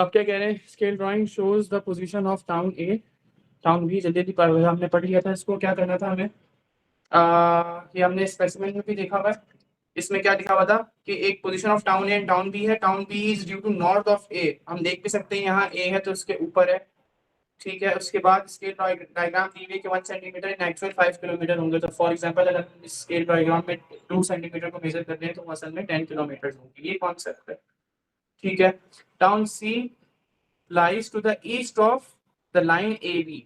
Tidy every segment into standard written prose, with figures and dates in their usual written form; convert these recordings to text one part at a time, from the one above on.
अब क्या कह रहे हैं, scale drawing shows the position of town A town B. जल्दी जल्दी हमने पढ़ लिया था इसको। क्या करना था हमें, ये हमने स्पेसिमेन में भी देखा हुआ है। इसमें क्या लिखा हुआ था कि एक position of town A and town B है। Town B is due to north of A. हम देख भी सकते हैं यहाँ ए है तो उसके ऊपर है, ठीक है। उसके बाद स्केल डायग्राम दी हुई कि 1 सेंटीमीटर इन एक्चुअल 5 किलोमीटर होंगे। तो फॉर एग्जांपल अगर हम इस स्केल डायग्राम में 2 सेंटीमीटर को मेजर कर रहे हैं तो असल में 10 किलोमीटर होंगे। ये कॉन्सेप्ट है, ठीक है। Town C lies to the east of the line A B,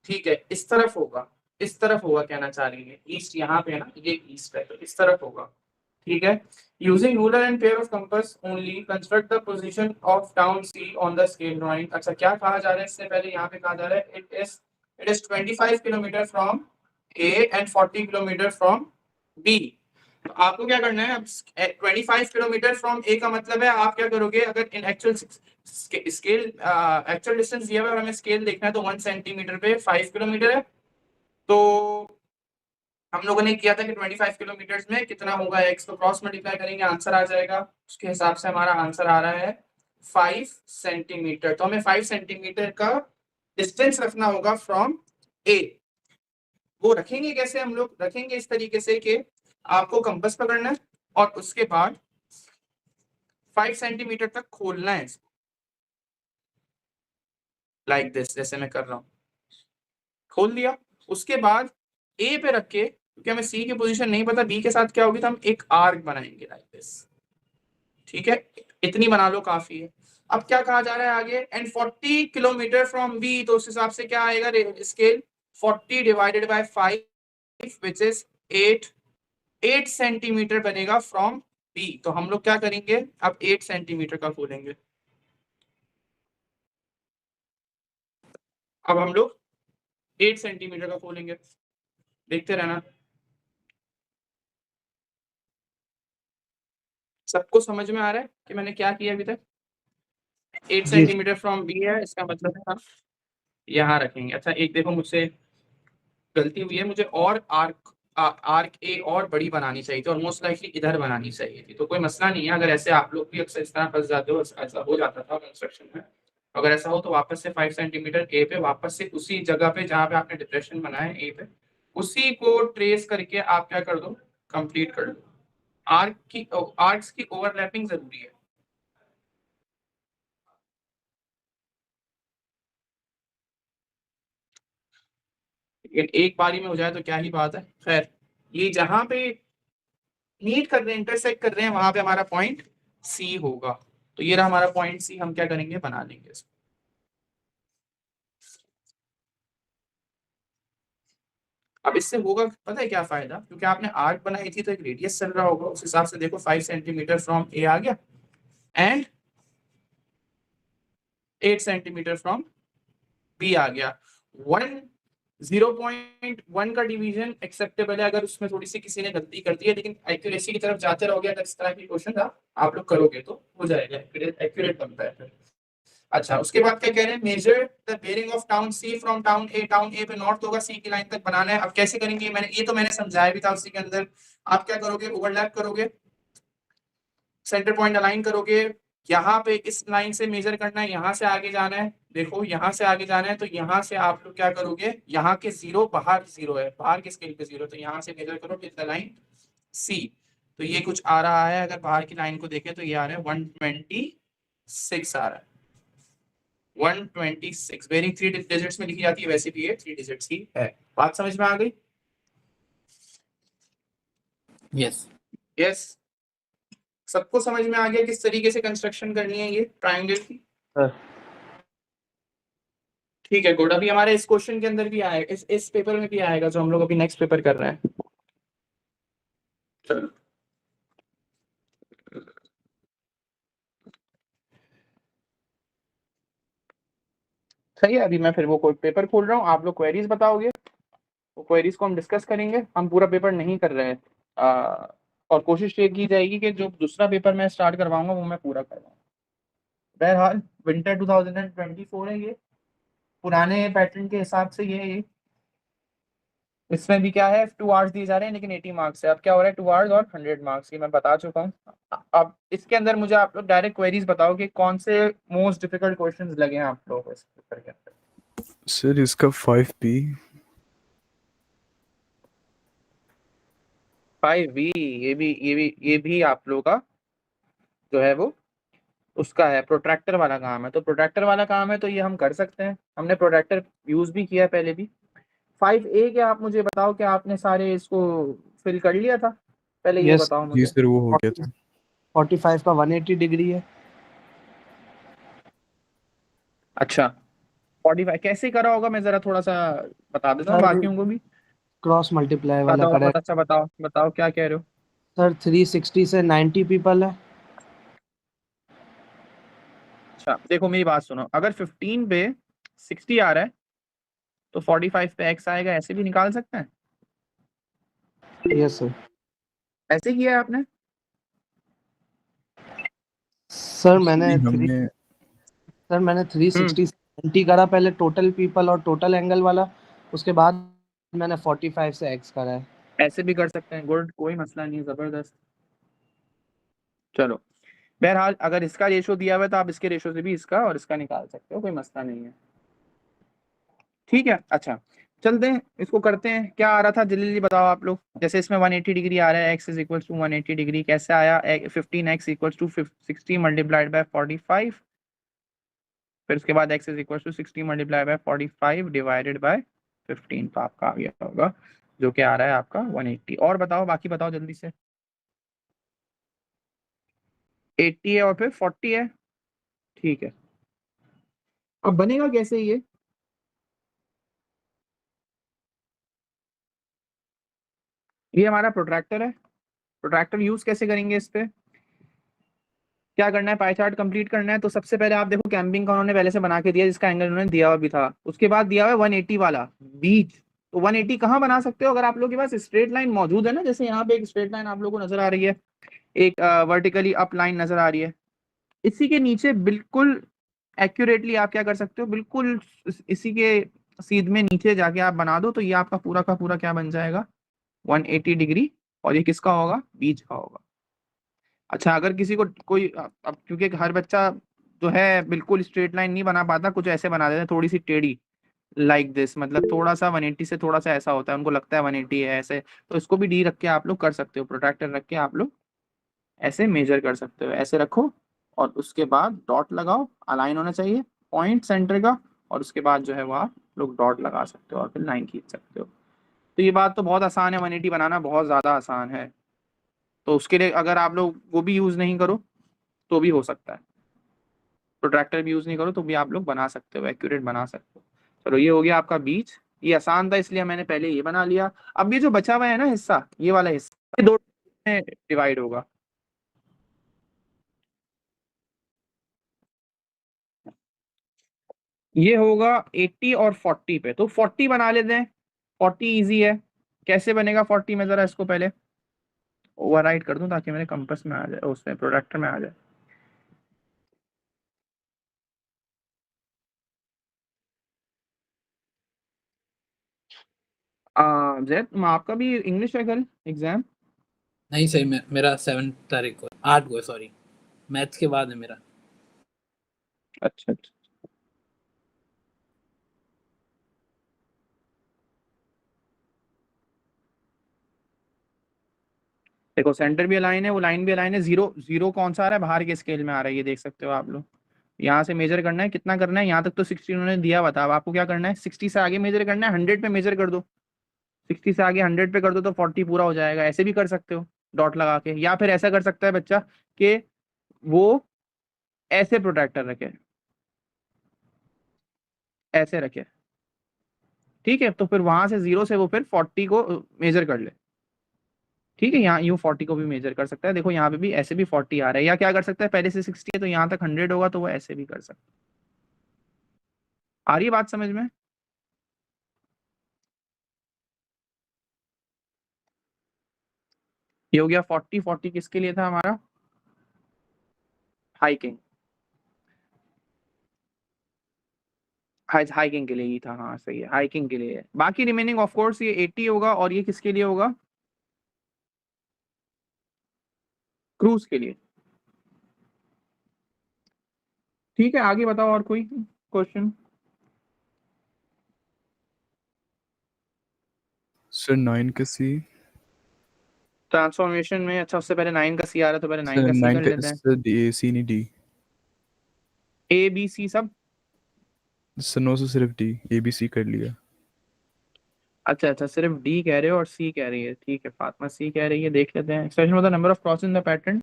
ठीक है। इस तरफ होगा, इस तरफ होगा कहना चाह रही है। ईस्ट यहाँ पे है ना, ये ईस्ट है तो इस तरफ होगा, ठीक है। Using ruler and pair of compass only construct the position of town C on the scale drawing. अच्छा, क्या कहा जा रहा है इससे पहले, यहाँ पे कहा जा रहा है it is 25 kilometre from A and 40 kilometre from B. तो आपको क्या करना है, अब 25 किलोमीटर फ्रॉम ए का मतलब है आप क्या करोगे, अगर इन एक्चुअल स्केल एक्चुअल डिस्टेंस दिया हुआ है और हमें स्केल देखना है तो 1 सेंटीमीटर पे 5 किलोमीटर है। तो हम लोगों ने किया था कि 25 किलोमीटर में कितना होगा एक्स, तो क्रॉस मल्टीप्लाई करेंगे आंसर आ जाएगा। उसके हिसाब से हमारा आंसर आ रहा है 5 सेंटीमीटर। तो हमें 5 सेंटीमीटर का डिस्टेंस रखना होगा फ्रॉम ए। वो रखेंगे कैसे, हम लोग रखेंगे इस तरीके से कि आपको कंपास पकड़ना है और उसके बाद 5 सेंटीमीटर तक खोलना है इसको, लाइक दिस, जैसे मैं कर रहा हूं। खोल दिया, उसके बाद ए पे रख के, क्योंकि हमें सी की पोजीशन नहीं पता बी के साथ क्या होगी, तो हम एक आर्क बनाएंगे लाइक दिस, ठीक है। इतनी बना लो, काफी है। अब क्या कहा जा रहा है आगे, एंड 40 किलोमीटर फ्रॉम बी। तो उस हिसाब से क्या आएगा scale, 40 divided by 5 which is 8 centimetre बनेगा फ्रॉम बी। तो हम लोग क्या करेंगे, अब 8 सेंटीमीटर का खोलेंगे। अब हम लोग 8 सेंटीमीटर का खोलेंगे, देखते रहना। सबको समझ में आ रहा है कि मैंने क्या किया अभी तक? 8 जी सेंटीमीटर फ्रॉम बी है, इसका मतलब है हम यहाँ रखेंगे। अच्छा, एक देखो मुझसे गलती हुई है, मुझे और आर्क आर्क ए और बड़ी बनानी चाहिए थी और मोस्ट लाइकली इधर बनानी चाहिए थी। तो कोई मसला नहीं है, अगर ऐसे आप लोग भी अक्सर इस तरह फंस जाते हो, ऐसा हो जाता था कंस्ट्रक्शन में। अगर ऐसा हो तो वापस से 5 सेंटीमीटर ए पे, वापस से उसी जगह पे जहाँ पे आपने डिप्रेशन बनाया ए पे, उसी को ट्रेस करके आप क्या कर दो, कंप्लीट कर दो। आर्क्स की ओवरलैपिंग जरूरी है। लेकिन एक बारी में हो जाए तो क्या ही बात है। खैर, ये जहां पे मीट कर रहे हैं, इंटरसेक्ट कर रहे हैं, वहां पे हमारा पॉइंट सी होगा। तो ये रहा हमारा पॉइंट सी, हम क्या करेंगे, बना लेंगे इसको। अब इससे होगा पता है क्या फायदा, क्योंकि आपने आर्क बनाई थी तो एक रेडियस चल रहा होगा, उस हिसाब से देखो 5 सेंटीमीटर फ्रॉम ए आ गया एंड 8 सेंटीमीटर फ्रॉम बी आ गया। 0.1 का डिवीजन एक्सेप्टेबल है अगर उसमें थोड़ी सी किसी ने गलती कर दी है, लेकिन एक्यूरेसी की तरफ जाते रहोगे, अगर इस तरह की क्वेश्चन था आप लोग करोगे तो हो जाएगा, एक्यूरेट बनता है फिर। अच्छा, उसके बाद क्या कह रहे हैं, measure the bearing of town C from town A. Town A पे नॉर्थ होगा, सी की लाइन तक बनाना है। अब कैसे करेंगे, ये तो मैंने समझाया भी था उसी के अंदर। आप क्या करोगे, ओवरलैप करोगे, सेंटर पॉइंट अलाइन करोगे। यहाँ पे इस लाइन से मेजर करना है, यहाँ से आगे जाना है। देखो यहाँ से आगे जाना है तो यहाँ से आप लोग क्या करोगे, यहाँ के जीरो, बाहर जीरो है, बाहर के स्केल पे जीरो, तो यहाँ से मेजर करो विद द लाइन सी। तो ये कुछ आ रहा है, अगर बाहर की लाइन को देखें तो ये आ रहा है 126 आ रहा है, 126। बेरिंग 3 डिजिट्स में लिखी जाती है, वैसे भी ये 3 डिजिट्स की है। बात समझ में आ गई? यस यस, सबको समझ में आ गया किस तरीके से कंस्ट्रक्शन करनी है ये ट्राइंगल की? सर। ठीक है, गुड। अभी हमारे इस क्वेश्चन के अंदर भी आएगा, इस पेपर में भी आएगा जो हम लोग अभी नेक्स्ट पेपर कर रहे हैं। चलो, सही है। अभी मैं फिर वो पेपर खोल रहा हूँ, आप लोग क्वेरीज बताओगे, वो क्वेरीज को हम डिस्कस करेंगे। हम पूरा पेपर नहीं कर रहे हैं, और कोशिश ये की जाएगी कि जो दूसरा पेपर मैं स्टार्ट करवाऊंगा वो मैं पूरा करवाऊँ। बहरहाल विंटर 2024 है ये, पुराने पैटर्न के हिसाब से ये इसमें भी क्या है, 2 आवर्स दिए जा रहे हैं लेकिन 80 मार्क्स है। अब क्या हो रहा है, 2 आवर्स और 100 मार्क्स की मैं बता चुका हूँ। अब इसके अंदर मुझे आप लोग डायरेक्ट क्वेरीज बताओ कि कौन से मोस्ट डिफिकल्ट क्वेश्चंस लगे हैं आप लोगों को इस पेपर के अंदर। सर इसका 5B। 5B, ये भी आप लोगों का जो है वो उसका है, प्रोट्रैक्टर वाला काम है। तो प्रोट्रैक्टर वाला काम है तो ये हम कर सकते हैं, हमने प्रोट्रैक्टर यूज भी किया है पहले भी। 5A के आप मुझे बताओ कि आपने सारे इसको फिल कर लिया था, पहले ये यस, बताओ जी मुझे। सर, वो हो गया था। 45 का 180 डिग्री है। अच्छा, 45 कैसे करा होगा, मैं जरा थोड़ा सा बता देता हूँ सर बाकियों को भी। क्रॉस मल्टीप्लाई वाला बताओ बहुत करेक्ट। अच्छा, बताओ बताओ क्या कह रहे हो। सर 360 से 90 पीपल है। अच्छा देखो मेरी बात सुनो, अगर 15 पे 60 आ रहा है तो 45 पे x आएगा, ऐसे भी निकाल सकते हैं। Yes sir. ऐसे किया है आपने। सर नहीं, हमने मैंने हम्म 360 से 90 करा पहले, टोटल पीपल और टोटल एंगल वाला। उसके बाद मैंने 45 से एक्स करा है। ऐसे भी कर सकते हैं, गुड, कोई मसला नहीं है, जबरदस्त। चलो बहरहाल अगर इसका रेशो दिया हुआ है तो आप इसके रेशो से भी इसका और इसका निकाल सकते हो, कोई मसला नहीं है। ठीक है, अच्छा चलते हैं इसको करते हैं। क्या आ रहा था जल्दी जल्दी बताओ आप लोग। जैसे इसमें 180 डिग्री आ रहा है, x is equal to 180 degree, कैसे आया, 15x equal to 60 multiplied by 45। फिर उसके बाद x is equal to 60 multiplied by 45 divided by 15, तो आपका आ गया होगा जो कि आ रहा है आपका 180। और बताओ बाकी बताओ जल्दी से। 80 है और फिर 40 है, ठीक है। अब बनेगा कैसे ये हमारा प्रोट्रैक्टर है। प्रोट्रैक्टर यूज कैसे करेंगे इस पे, क्या करना है, पाई चार्ट कंप्लीट करना है। तो सबसे पहले आप देखो कैंपिंग का उन्होंने पहले से बना के दिया, जिसका एंगल उन्होंने दिया हुआ भी था। उसके बाद दिया हुआ है 180 वाला बीच। तो 180 कहाँ बना सकते हो, अगर आप लोगों के पास स्ट्रेट लाइन मौजूद है ना, जैसे यहाँ पे एक स्ट्रेट लाइन आप लोगों को नजर आ रही है, एक वर्टिकली अप लाइन नजर आ रही है, इसी के नीचे बिल्कुल एक्यूरेटली आप क्या कर सकते हो, बिल्कुल इसी के सीध में नीचे जाके आप बना दो, तो ये आपका पूरा का पूरा क्या बन जाएगा, 180 डिग्री। और ये किसका होगा, बीच का होगा। अच्छा अगर किसी को कोई अब क्योंकि हर बच्चा जो है बिल्कुल स्ट्रेट लाइन नहीं बना पाता, कुछ ऐसे बना देते हैं थोड़ी सी टेढ़ी, लाइक दिस, मतलब थोड़ा सा 180 से थोड़ा सा ऐसा होता है, उनको लगता है 180 है ऐसे, तो इसको भी डी रख के आप लोग कर सकते हो, प्रोट्रैक्टर रख के आप लोग ऐसे मेजर कर सकते हो। ऐसे रखो और उसके बाद डॉट लगाओ, अलाइन होना चाहिए पॉइंट सेंटर का, और उसके बाद जो है वो आप लोग डॉट लगा सकते हो और फिर लाइन खींच सकते हो। तो ये बात तो बहुत आसान है, 180 बनाना बहुत ज़्यादा आसान है। तो उसके लिए अगर आप लोग वो भी यूज़ नहीं करो तो भी हो सकता है, प्रोट्रैक्टर भी यूज़ नहीं करो तो भी आप लोग बना सकते हो, एक्यूरेट बना सकते हो। चलो ये हो गया आपका बीच, ये आसान था इसलिए मैंने पहले ये बना लिया। अब ये जो बचा हुआ है ना हिस्सा, ये वाला हिस्सा, ये दो में डिवाइड होगा। ये होगा 80 और 40 पे, तो 40 बना लेते हैं। 40 इजी है, कैसे बनेगा 40 में, जरा इसको पहले ओवरराइट कर दूं ताकि मेरे कंपास में आ जाए, उसमें प्रोडक्टर में आ जाए। जैद आपका भी इंग्लिश है कल एग्जाम। नहीं सही, मेरा 7 तारीख को, 8 को, सॉरी मैथ्स के बाद है मेरा। अच्छा अच्छा, देखो सेंटर भी अलाइन है, वो लाइन भी अलाइन है। जीरो जीरो कौन सा आ रहा है, बाहर के स्केल में आ रहा है, ये देख सकते हो आप लोग। यहाँ से मेजर करना है, कितना करना है, यहाँ तक तो 60 उन्होंने दिया हुआ था। अब आपको क्या करना है, 60 से आगे मेजर करना है, 100 पे मेजर कर दो। 60 से आगे 100 पे कर दो तो 40 पूरा हो जाएगा। ऐसे भी कर सकते हो डॉट लगा के, या फिर ऐसा कर सकता है बच्चा कि वो ऐसे प्रोट्रैक्टर रखे, ऐसे रखे, ठीक है। तो फिर वहां से जीरो से वो फिर 40 को मेजर कर ले, ठीक है। यहाँ यूं 40 को भी मेजर कर सकता है, देखो यहाँ पे भी ऐसे भी 40 आ रहा है। या क्या कर सकता है, पहले से 60 है तो यहाँ तक 100 होगा, तो वो ऐसे भी कर सकता है। आ रही है बात समझ में। ये हो गया 40। 40 किसके लिए था हमारा, हाइकिंग। हाइकिंग के लिए ही था, हाँ सही है, हाइकिंग के लिए है। बाकी रिमेनिंग ऑफ कोर्स ये 80 होगा, और ये किसके लिए होगा? क्रूज के लिए। ठीक है, आगे बताओ और कोई क्वेश्चन? सर 9 का सी। ट्रांसफॉर्मेशन में, अच्छा उससे पहले 9 का सी आ रहा है, तो पहले 9 सर का सी 9 कर का लेते हैं। सर डी सी नहीं डी। ए बी सी सब? सर नो से सिर्फ डी, ए बी सी कर लिया। अच्छा अच्छा, सिर्फ डी कह रहे हो और सी कह रही है, ठीक है। फातिमा सी कह रही है, देख लेते हैं। एक्सप्रेशन मतलब number of cross in the pattern.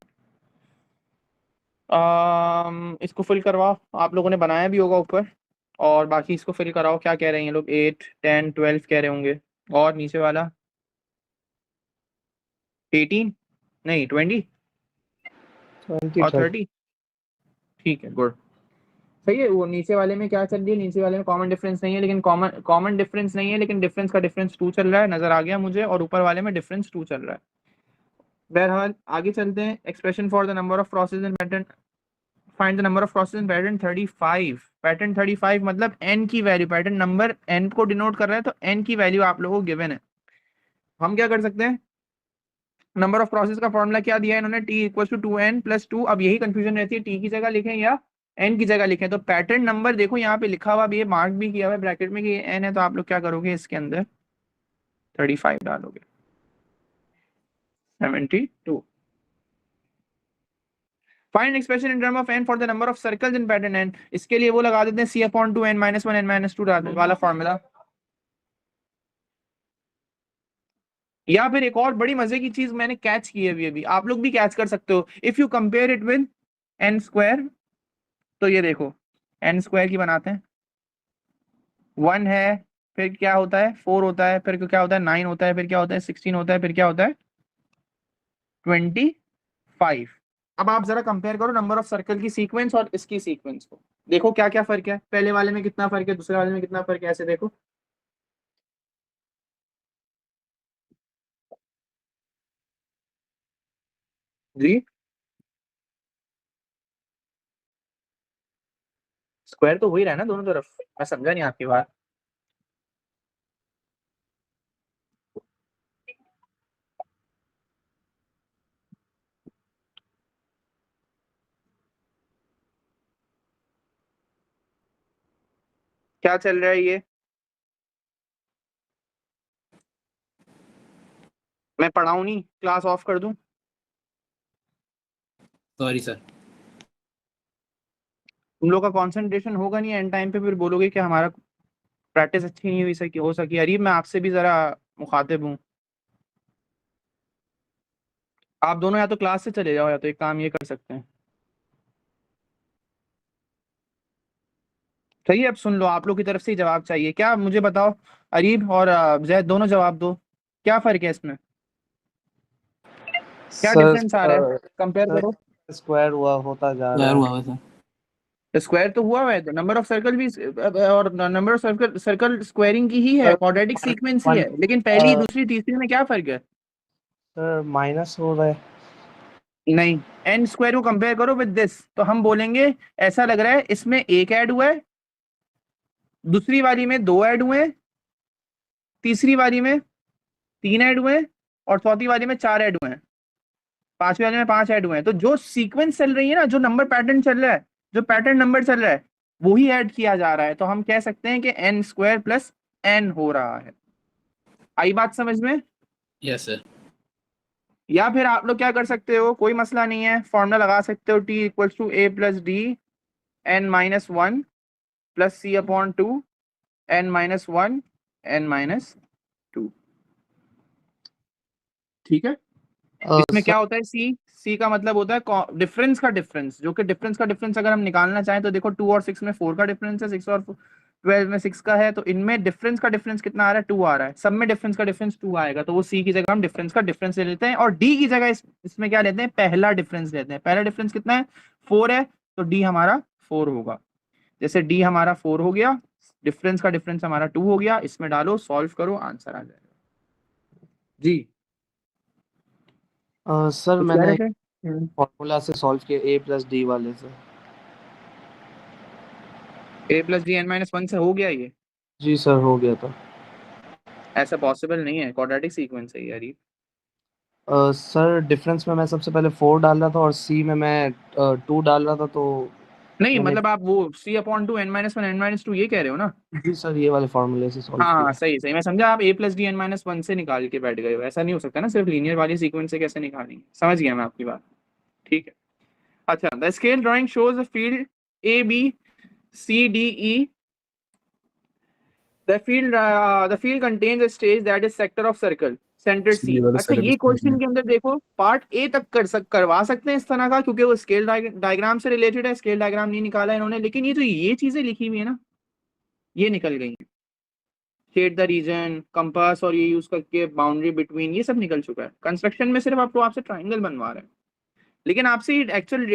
इसको फिल करवाओ, आप लोगों ने बनाया भी होगा ऊपर, और बाकी इसको फिल कराओ। क्या कह रहे हैं लोग? 8 10 12 कह रहे होंगे। और नीचे वाला 18 नहीं 20 और 30। ठीक है, गुड, सही है। वो नीचे वाले में क्या चल रही है? नीचे वाले में कॉमन डिफरेंस नहीं है, लेकिन कॉमन डिफरेंस नहीं है, लेकिन डिफरेंस का डिफरेंस 2 चल रहा है, नजर आ गया मुझे। और ऊपर वाले में डिफरेंस 2 चल रहा है। बहरहाल आगे चलते हैं। Expression for the number of crosses in pattern, find the number of crosses in pattern 35। Pattern 35 मतलब n की वैल्यू, पैटर्न नंबर n को डिनोट कर रहा है, तो n की वैल्यू आप लोगों को गिवन है। हम क्या कर सकते हैं? नंबर ऑफ क्रॉसेस का फॉर्मूला क्या दिया है इन्होंने? t equal to 2n+2। अब यही कंफ्यूजन रहती है, t की जगह लिखें या n की जगह लिखें। तो पैटर्न नंबर देखो यहाँ पे लिखा हुआ भी है, मार्क भी किया हुआ है ब्रैकेट में कि ये n है, तो आप लोग क्या करोगे? इसके अंदर 35 डालोगे, 72। Find expression in term of n for the number of circles in pattern n। इसके लिए वो लगा देते हैं c/2n-1 n-2 वाला फॉर्मूला। या फिर एक और बड़ी मजे की चीज मैंने कैच की है अभी अभी, आप लोग भी कैच कर सकते हो। If you compare it with n square, तो ये देखो n स्क्वायर की बनाते हैं। 1 है, फिर क्या होता है? 4 होता है, फिर क्या होता है? 9 होता है, फिर क्या होता है? 16 होता है, फिर क्या होता है? 25। अब आप जरा कंपेयर करो नंबर ऑफ सर्कल की सीक्वेंस और इसकी सीक्वेंस को, देखो क्या क्या फर्क है। पहले वाले में कितना फर्क है, दूसरे वाले में कितना फर्क है, ऐसे देखो। जी, स्क्वायर तो हो ही रहा है ना दोनों तरफ। मैं समझा नहीं आपकी बात। क्या चल रहा है ये? मैं पढ़ाऊं नहीं, क्लास ऑफ कर दूं? Sorry sir. तुम लोग का कंसंट्रेशन होगा नहीं, एंड टाइम पे फिर बोलोगे कि हमारा प्रैक्टिस अच्छी नहीं हुई सकी, हो सकी। अरीब, मैं आपसे भी जरा मुखातिब हूँ। आप दोनों या तो क्लास से चले जाओ, या तो एक काम ये कर सकते हैं। सही है, अब सुन लो, आप लोग की तरफ से ही जवाब चाहिए। क्या मुझे बताओ, अरीब और जैद दोनों जवाब दो, क्या फर्क है इसमें? क्या डिफरेंस आ रहा है? कंपेयर करो। स्क्वायर हुआ होता जा रहा यार है। हुआ सर। स्क्वायर तो हुआ है, तो नंबर ऑफ सर्कल भी और number of circle, circle squaring की ही है, क्वाड्रेटिक सीक्वेंस ही है, लेकिन पहली दूसरी तीसरी में क्या फर्क है? सर माइनस हो रहा है। नहीं, एन स्क्वायर को कंपेयर करो विद दिस, तो हम बोलेंगे ऐसा लग रहा है इसमें एक ऐड हुआ है, दूसरी वाली में 2 ऐड हुए हैं, तीसरी वाली में 3 ऐड हुए हैं, और चौथी वाली में 4 ऐड हुए हैं, पांचवी वाली में 5 ऐड हुए हैं। तो जो सीक्वेंस चल रही है ना, जो नंबर पैटर्न चल रहा है, जो पैटर्न नंबर चल रहा है, वो ही ऐड किया जा रहा है। तो हम कह सकते हैं कि एन स्क्वायर प्लस एन हो रहा है। आई बात समझ में? Yes sir. या फिर आप लोग क्या कर सकते हो, कोई मसला नहीं है, फॉर्मूला लगा सकते हो, T equals to A plus D n-1 plus c/2 n-1 n-2। ठीक है, इसमें क्या होता है? सी का मतलब होता है डिफरेंस का डिफरेंस, जो कि डिफरेंस का डिफरेंस अगर हम निकालना चाहें तो देखो 2 और 6 में 4 का डिफरेंस है, 6 और 12 में 6 का है, तो इनमें डिफरेंस का डिफरेंस कितना आ रहा है? 2 आ रहा है। सब में डिफरेंस का डिफरेंस 2 आएगा, तो वो सी की जगह हम डिफरेंस का डिफरेंस ले लेते हैं, और डी की जगह इसमें क्या लेते हैं? पहला डिफरेंस लेते हैं। पहला डिफरेंस कितना है? 4 है, तो डी हमारा 4 होगा। जैसे डी हमारा 4 हो गया, डिफरेंस का डिफरेंस हमारा 2 हो गया, इसमें डालो, सॉल्व करो, आंसर आ जाएगा। जी, सर कुछ कह मैंने रहे थे? फॉर्मूला से सॉल्व किया, a प्लस डी वाले से। A plus d n minus one से हो गया ये? जी सर हो गया था। ऐसा पॉसिबल नहीं है, क्वाड्रेटिक सीक्वेंस है यार ये। सर डिफरेंस में मैं सबसे पहले 4 डाल रहा था और सी में मैं 2 डाल रहा था, तो नहीं मैंने मतलब आप वो c upon two n minus one n minus two ये कह रहे हो ना? जी सर ये वाले फॉर्मूले से सॉल्व हाँ किया। हाँ सही सही, मैं समझा आप a plus d n minus one से निकाल के बैठ गए हो, ऐसा नहीं हो सकता ना सिर्फ लीनियर वाली सीक्वेंस से कैसे निकालेंगे, समझ गया मैं आपकी बात। ठीक है। अच्छा, the scale drawing shows the field A B C D E, the field contains a stage that is sector of circle centre ये सी। वाला अच्छा, ये सिलेबस क्वेश्चन के अंदर देखो पार्ट ए तक करवा सकते हैं इस तरह का, क्योंकि वो स्केल डायग्राम से रिलेटेड है, स्केल डायग्राम नहीं निकाला इन्होंने, लेकिन ये जो ये चीजें लिखी हुई है ना ये निकल गई हैं। शेड द रीजन, कंपास और ये यूज करके बाउंड्री बिटवीन, ये सब निकल चुका है। कंस्ट्रक्शन में सिर्फ आपको आपसे ट्राइंगल बनवा रहे हैं, लेकिन आपसे एक्चुअल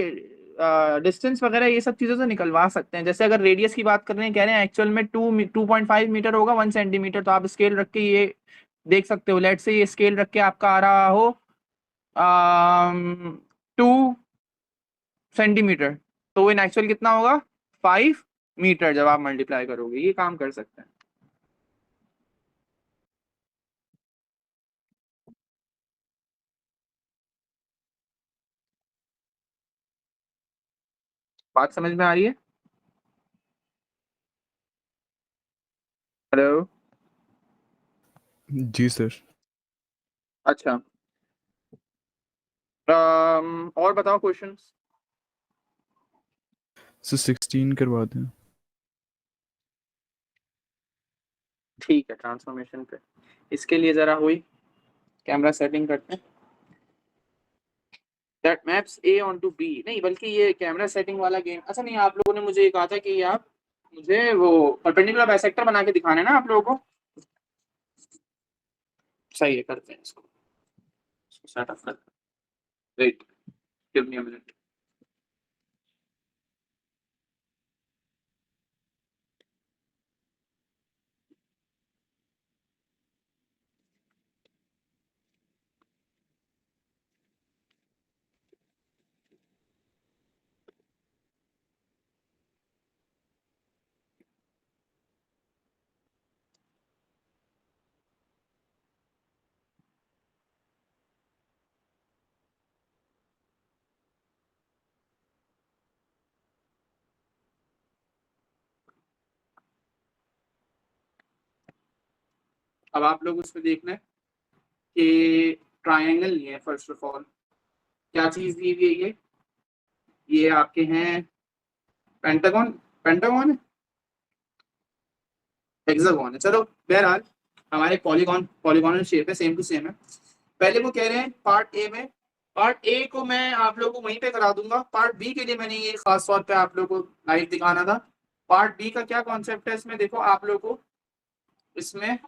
डिस्टेंस वगैरह ये सब चीजों से निकलवा सकते हैं। जैसे अगर रेडियस की बात कर रहे हैं, कह रहे हैं एक्चुअल में 2.5 मीटर होगा 1 सेंटीमीटर, तो आप स्केल रख के ये देख सकते हो। लेट से ये स्केल रख के आपका आ रहा हो 2 सेंटीमीटर, तो इन एक्चुअल कितना होगा 5 मीटर, जब आप मल्टीप्लाई करोगे ये काम कर सकते हैं। बात समझ में आ रही है? हेलो। जी सर। अच्छा, और बताओ क्वेश्चंस। सर 16 करवा दें। ठीक है, ट्रांसफॉर्मेशन पे इसके लिए जरा हुई कैमरा सेटिंग करते हैं। That maps A on to B, नहीं बल्कि ये कैमरा सेटिंग वाला गेम, अच्छा नहीं आप लोगों ने मुझे ये कहा था कि आप मुझे वो परपेंडिकुलर बाइसेक्टर बना के दिखाना है ना आप लोगों को। सही है, करते हैं इसको सेट अप करते हैं। Wait, give me a minute. अब आप लोग उसमें देखना है कि ट्रायंगल नहीं है। फर्स्ट ऑफ ऑल क्या चीज दी हुई है ये आपके हैं पेंटागन, पेंटागन है, हेक्सागोन है, चलो बहरहाल हमारे पॉलीगॉन पॉलीगोनल शेप है, सेम टू सेम है। पहले वो कह रहे हैं पार्ट ए में, पार्ट ए को मैं आप लोगों को वहीं पे करा दूंगा, पार्ट बी के लिए मैंने ये खास तौर पे आप लोगों को लाइव दिखाना था। पार्ट बी का क्या कॉन्सेप्ट है इसमें, देखो आप लोगों को इसमें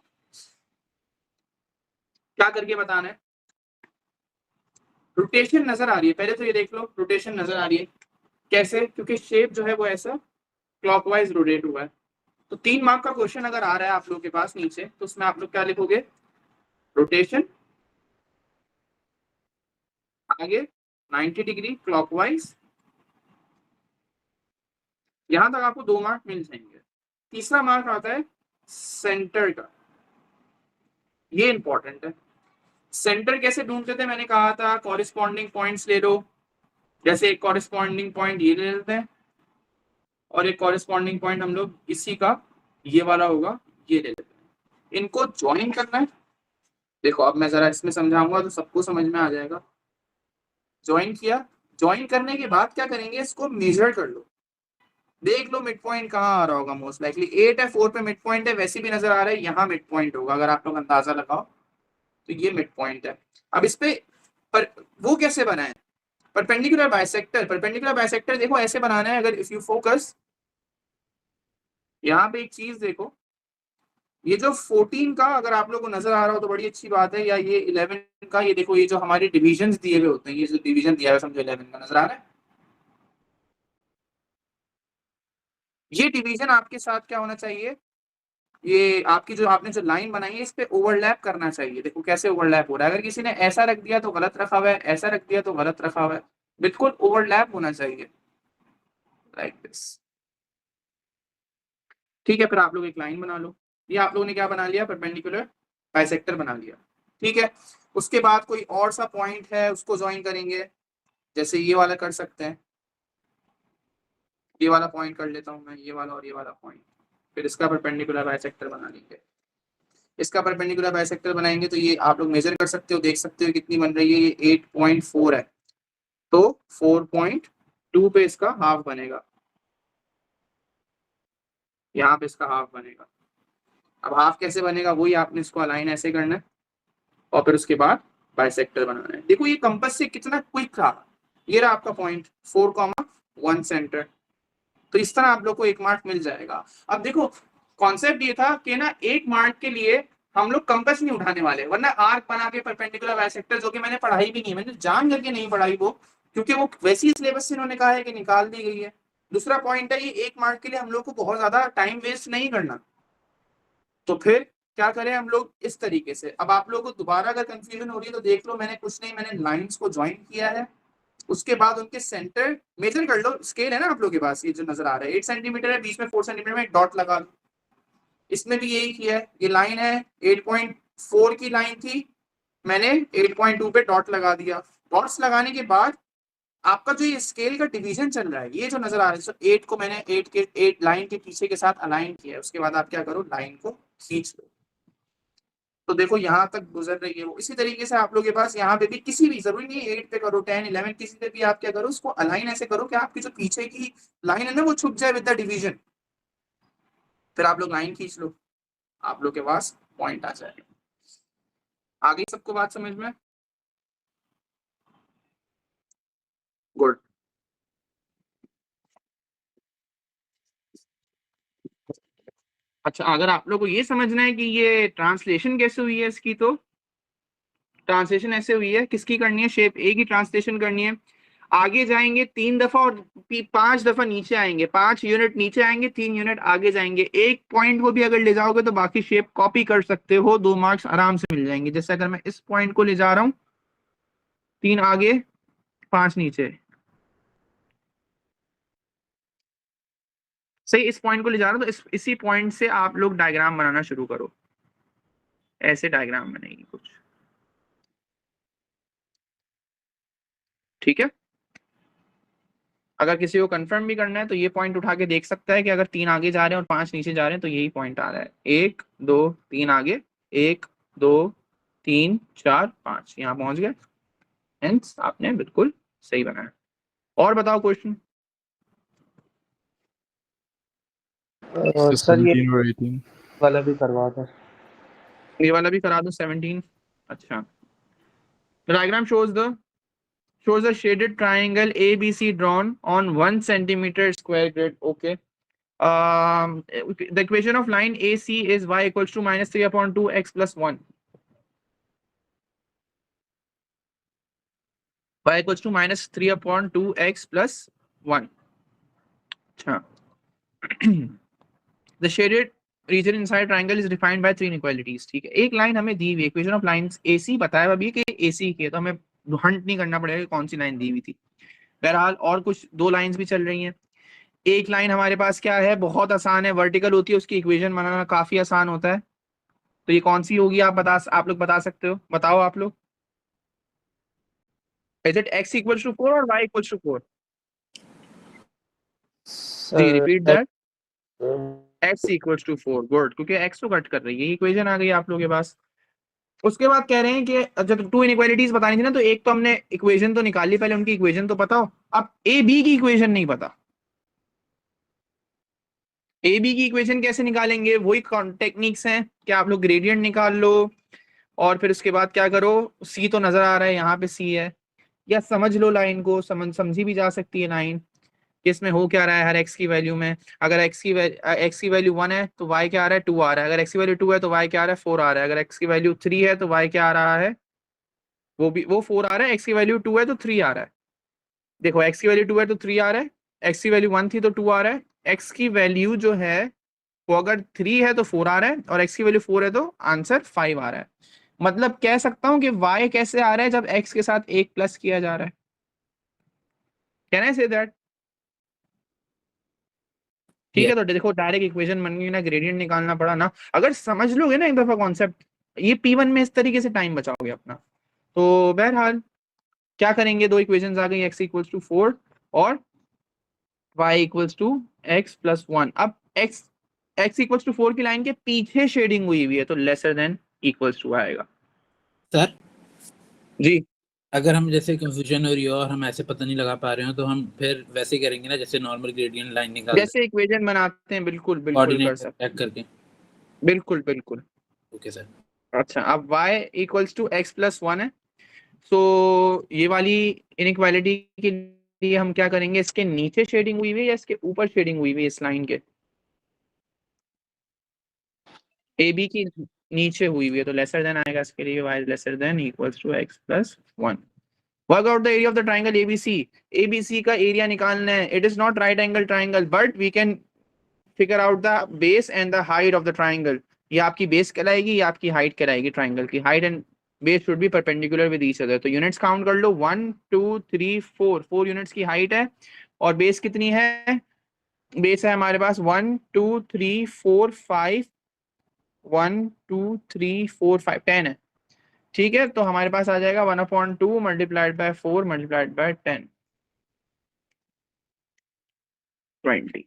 क्या करके बताना है। रोटेशन नजर आ रही है, पहले तो ये देख लो रोटेशन नजर आ रही है कैसे, क्योंकि शेप जो है वो ऐसा क्लॉकवाइज रोटेट हुआ है। तो 3 मार्क का क्वेश्चन अगर आ रहा है आप लोगों के पास नीचे, तो उसमें आप लोग क्या लिखोगे, रोटेशन आगे 90 डिग्री क्लॉकवाइज, यहां तक आपको 2 मार्क मिल जाएंगे। तीसरा मार्क आता है सेंटर का, ये इंपॉर्टेंट है। सेंटर कैसे ढूंढते थे, मैंने कहा था कॉरिस्पॉन्डिंग पॉइंट्स ले लो, जैसे एक कॉरिस्पॉन्डिंग पॉइंट ये ले लेते हैं और एक कॉरिस्पॉन्डिंग पॉइंट हम लोग इसी का ये वाला होगा, ये ले लेते हैं, इनको ज्वाइन करना है। देखो अब मैं जरा इसमें समझाऊंगा तो सबको समझ में आ जाएगा। ज्वाइन किया, ज्वाइन करने के बाद क्या करेंगे, इसको मेजर कर लो, देख लो मिड पॉइंट कहाँ आ रहा होगा। मोस्ट लाइकली 8 है, 4 पे मिड पॉइंट है, वैसे भी नजर आ रहा है यहाँ मिड पॉइंट होगा, अगर आप लोग अंदाजा लगाओ तो ये मिड पॉइंट है। अब इस पे पर वो कैसे बनाए, परपेंडिकुलर बाइसेक्टर, परपेंडिकुलर बाइसेक्टर देखो ऐसे बनाना है। अगर इफ यू फोकस यहाँ पे एक चीज देखो, ये जो 14 का अगर आप लोग को नजर आ रहा हो तो बड़ी अच्छी बात है, या ये 11 का, ये देखो ये जो हमारे डिविजन दिए हुए होते हैं, ये जो डिवीजन दिया हुआ समझो 11 का नजर आ रहा है, ये डिवीजन आपके साथ क्या होना चाहिए, ये आपकी जो आपने जो लाइन बनाई है इस पे ओवरलैप करना चाहिए। देखो कैसे ओवरलैप हो रहा है, अगर किसी ने ऐसा रख दिया तो गलत रखा हुआ है, ऐसा रख दिया तो गलत रखा हुआ है, बिल्कुल ओवरलैप होना चाहिए लाइक दिस। ठीक है, फिर आप लोग एक लाइन बना लो। ये आप लोगों ने क्या बना लिया, परपेंडिकुलर बाइसेक्टर बना लिया। ठीक है, उसके बाद कोई और सा पॉइंट है उसको ज्वाइन करेंगे, जैसे ये वाला कर सकते हैं, ये वाला पॉइंट कर लेता हूं मैं, ये वाला और ये वाला पॉइंट, फिर इसका परपेंडिकुलर बाइसेक्टर बना लेंगे। इसका परपेंडिकुलर बाइसेक्टर बनाएंगे तो ये आप लोग मेजर कर सकते हो, देख सकते हो कितनी बन रही है, ये 8.4 है, तो 4.2 पे इसका हाफ बनेगा, यहाँ पे इसका हाफ बनेगा। अब हाफ कैसे बनेगा, वही आपने इसको अलाइन ऐसे करना है और फिर उसके बाद बाइसेक्टर बनाना है। देखो ये कंपास से कितना क्विक रहा, ये रहा आपका पॉइंट 4,1 सेंटर, तो इस तरह आप लोग को 1 मार्क मिल जाएगा। अब देखो कॉन्सेप्ट ये था कि ना 1 मार्क के लिए हम लोग कंपास नहीं उठाने वाले, वरना आर्क बना के परपेंडिकुलर बाइसेक्टर, जो कि मैंने पढ़ाई भी नहीं, मैंने जान करके नहीं पढ़ाई वो, क्योंकि वो वैसी सिलेबस से इन्होंने कहा है कि निकाल दी गई है। दूसरा पॉइंट है, ये 1 मार्क के लिए हम लोग को बहुत ज्यादा टाइम वेस्ट नहीं करना, तो फिर क्या करें हम लोग इस तरीके से। अब आप लोगों को दोबारा अगर कंफ्यूजन हो रही है तो देख लो, मैंने कुछ नहीं, मैंने लाइंस को ज्वाइन किया है, उसके बाद उनके सेंटर मेजर कर लो, स्केल है ना आप लोगों के पास, ये जो नजर आ रहा है 8 सेंटीमीटर है, बीच में 4 सेंटीमीटर में एक डॉट लगा लो। इसमें भी यही किया है, ये लाइन है 8.4 की लाइन थी, मैंने 8.2 पे डॉट लगा दिया। डॉट्स लगाने के बाद आपका जो ये स्केल का डिवीजन चल रहा है, ये जो नजर आ रहा है, तो 8 को मैंने 8 लाइन के पीछे के साथ अलाइन किया है, उसके बाद आप क्या करो, लाइन को खींच लो, तो देखो यहाँ तक गुजर रही है वो। इसी तरीके से आप लोग के पास यहाँ पे भी किसी भी, जरूरी नहीं 8 पे करो, 10, 11, किसी पे भी आप क्या करो, उसको अलाइन ऐसे करो कि आपकी जो पीछे की लाइन है ना वो छुप जाए विद द डिवीजन, फिर आप लोग लाइन खींच लो, आप लोग के पास पॉइंट आ जाएगा। आगे सबको बात समझ में, गुड। अच्छा, अगर आप लोग को ये समझना है कि ये ट्रांसलेशन कैसे हुई है इसकी, तो ट्रांसलेशन ऐसे हुई है, किसकी करनी है, शेप ए की ट्रांसलेशन करनी है। आगे जाएंगे 3 दफा और 5 दफा नीचे आएंगे, 5 यूनिट नीचे आएंगे, 3 यूनिट आगे जाएंगे। एक पॉइंट को भी अगर ले जाओगे तो बाकी शेप कॉपी कर सकते हो, 2 मार्क्स आराम से मिल जाएंगे। जैसे अगर मैं इस पॉइंट को ले जा रहा हूं, 3 आगे 5 नीचे, सही इस पॉइंट को ले जा रहा हूं, तो इसी पॉइंट से आप लोग डायग्राम बनाना शुरू करो, ऐसे डायग्राम बनेगी कुछ, ठीक है। अगर किसी को कंफर्म भी करना है तो ये पॉइंट उठा के देख सकता है कि अगर 3 आगे जा रहे हैं और 5 नीचे जा रहे हैं तो यही पॉइंट आ रहा है, 1 2 3 आगे, 1 2 3 4 5, यहाँ पहुंच गए, हेंस आपने बिल्कुल सही बनाया। और बताओ क्वेश्चन। सर ये 17 और 18 वाला भी करवा दो। ये वाला भी करा दो 17। अच्छा, diagram shows a shaded triangle ABC drawn on 1 centimeter square grid. Okay. The equation of line AC is y equals to minus 3/2 x plus 1. Y equals to minus 3/2 x plus 1. अच्छा. The shaded region inside triangle is defined by 3 inequalities. ठीक है, एक line हमें दी हुई, equation of lines AC बताया अभी कि AC की है, तो हमें हंट नहीं करना पड़ेगा कौन सी लाइन दी हुई थी। बहरहाल और कुछ 2 लाइंस भी चल रही हैं। एक लाइन हमारे पास क्या है, बहुत आसान है, वर्टिकल होती है, उसकी इक्वेशन बनाना काफी आसान होता है। तो ये कौन सी होगी, आप लोग बता सकते हो, बताओ आप लोग। Is it x equals to 4 और y इक्वल्स टू 4? जी repeat that. x equals to 4, good, क्योंकि x तो कट कर रही है, इक्वेशन आ गई आप लोगों के पास। उसके बाद कह रहे हैं कि जब 2 इनइक्वालिटीज बतानी थी ना, तो एक तो हमने इक्वेशन तो निकाली, पहले उनकी इक्वेशन तो पता हो, अब ए बी की इक्वेशन नहीं पता। ए बी की इक्वेशन कैसे निकालेंगे, वही टेक्निक्स हैं कि आप लोग ग्रेडियंट निकाल लो और फिर उसके बाद क्या करो, सी तो नजर आ रहा है यहाँ पे सी है, या समझ लो लाइन को, समझी भी जा सकती है लाइन कि इसमें हो क्या रहा है हर एक्स की वैल्यू में। अगर एक्स की वैल्यू 1 है तो वाई क्या आ रहा है, 2 आ रहा है। अगर एक्स की वैल्यू 2 है तो वाई क्या आ रहा है, 4 आ रहा है। अगर एक्स की वैल्यू 3 है तो वाई क्या आ रहा है, वो 4 आ रहा है। एक्स की वैल्यू 2 है तो 3 आ रहा है। देखो एक्स की वैल्यू 2 है तो 3 आ रहा है, एक्स की वैल्यू 1 थी तो 2 आ रहा है। एक्स की वैल्यू जो है वो अगर 3 है तो 4 आ रहा है, और एक्स की वैल्यू 4 है तो आंसर 5 आ रहा है। मतलब कह सकता हूं कि y कैसे आ रहा है जब x के साथ 1 प्लस किया जा रहा है। Can I say that? ठीक है। Yes. तो देखो डायरेक्ट इक्वेशन बन गई ना, ग्रेडियंट निकालना पड़ा ना। अगर समझ लोगे ना एक दफा कॉन्सेप्ट, ये P1 में इस तरीके से टाइम बचाओगे अपना। तो बहरहाल क्या करेंगे, दो इक्वेशंस आ गई, x इक्वल्स टू 4 और y equals to x plus 1। अब x इक्वल्स टू 4 की लाइन के पीछे शेडिंग हुई हुई है, तो लेसर देन इक्वल्स टू आएगा। सर जी अगर हम जैसे कंफ्यूजन हो रही हो और हम ऐसे पता नहीं लगा पा रहे हो, तो हम फिर वैसे ही करेंगे ना, जैसे नॉर्मल ग्रेडियंट लाइन निकालते जैसे इक्वेशन बनाते हैं, बिल्कुल हैं, बिल्कुल कर कोऑर्डिनेट सकते चेक करके। हैं, बिल्कुल बिल्कुल। Okay sir. अच्छा, अब y equals to x plus 1 है। सो ये वाली इनइक्वालिटी के लिए हम क्या करेंगे, इसके नीचे शेडिंग हुई हुई है या इसके ऊपर शेडिंग हुई हुई है, इस लाइन के ए बी की नीचे हुई हुई है, तो लेसर देन आएगा इसके लिए, y lesser than equals to x plus 1। Work out the area of the triangle ABC. ABC का एरिया निकालना है। It is not right angle triangle, but we can figure out the base and the height of the triangle. ये आपकी base कहलाएगी, ये आपकी height कहलाएगी। Triangle की height and base should be perpendicular with each other. तो units count कर लो, 1 2 3 4, 4 units की हाइट है। और बेस कितनी है, बेस है हमारे पास 1 2 3 4 5, 1 2 3 4 5 10 है। ठीक है, तो हमारे पास आ जाएगा 1/2 मल्टीप्लाइड बाय 4 मल्टीप्लाइड बाय 10, 20।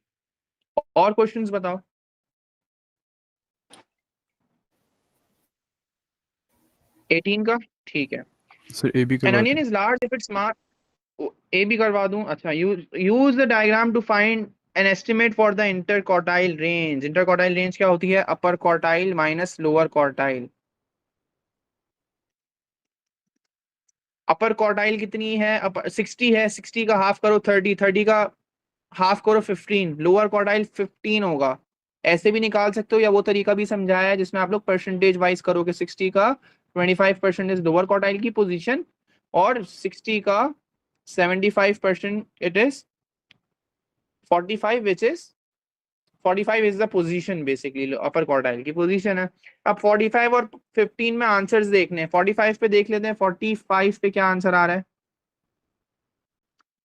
और क्वेश्चंस बताओ। 18 का ठीक है। सर ए बी An करवा onion दें। is large if its mass, A भी करवा दूं। अच्छा, use the diagram to find an estimate for the interquartile range. Interquartile range क्या होती है, upper quartile minus lower quartile. Upper quartile कितनी है, अपर 60 है, 60 का हाफ करो 30, 30 का हाफ करो 15, लोअर क्वार्टाइल 15 होगा। ऐसे भी निकाल सकते हो, या वो तरीका भी समझाया है जिसमें आप लोग परसेंटेज वाइज करोगे। 60 का 25% इज लोअर क्वार्टाइल की पोजीशन, और 60 का 75% it is 45, which is 45 is the position, basically upper quartile की पोजीशन है। अब 45 और 15 में आंसर्स देखने हैं। 45 पे देख लेते हैं, 45 पे क्या आंसर आ रहा है।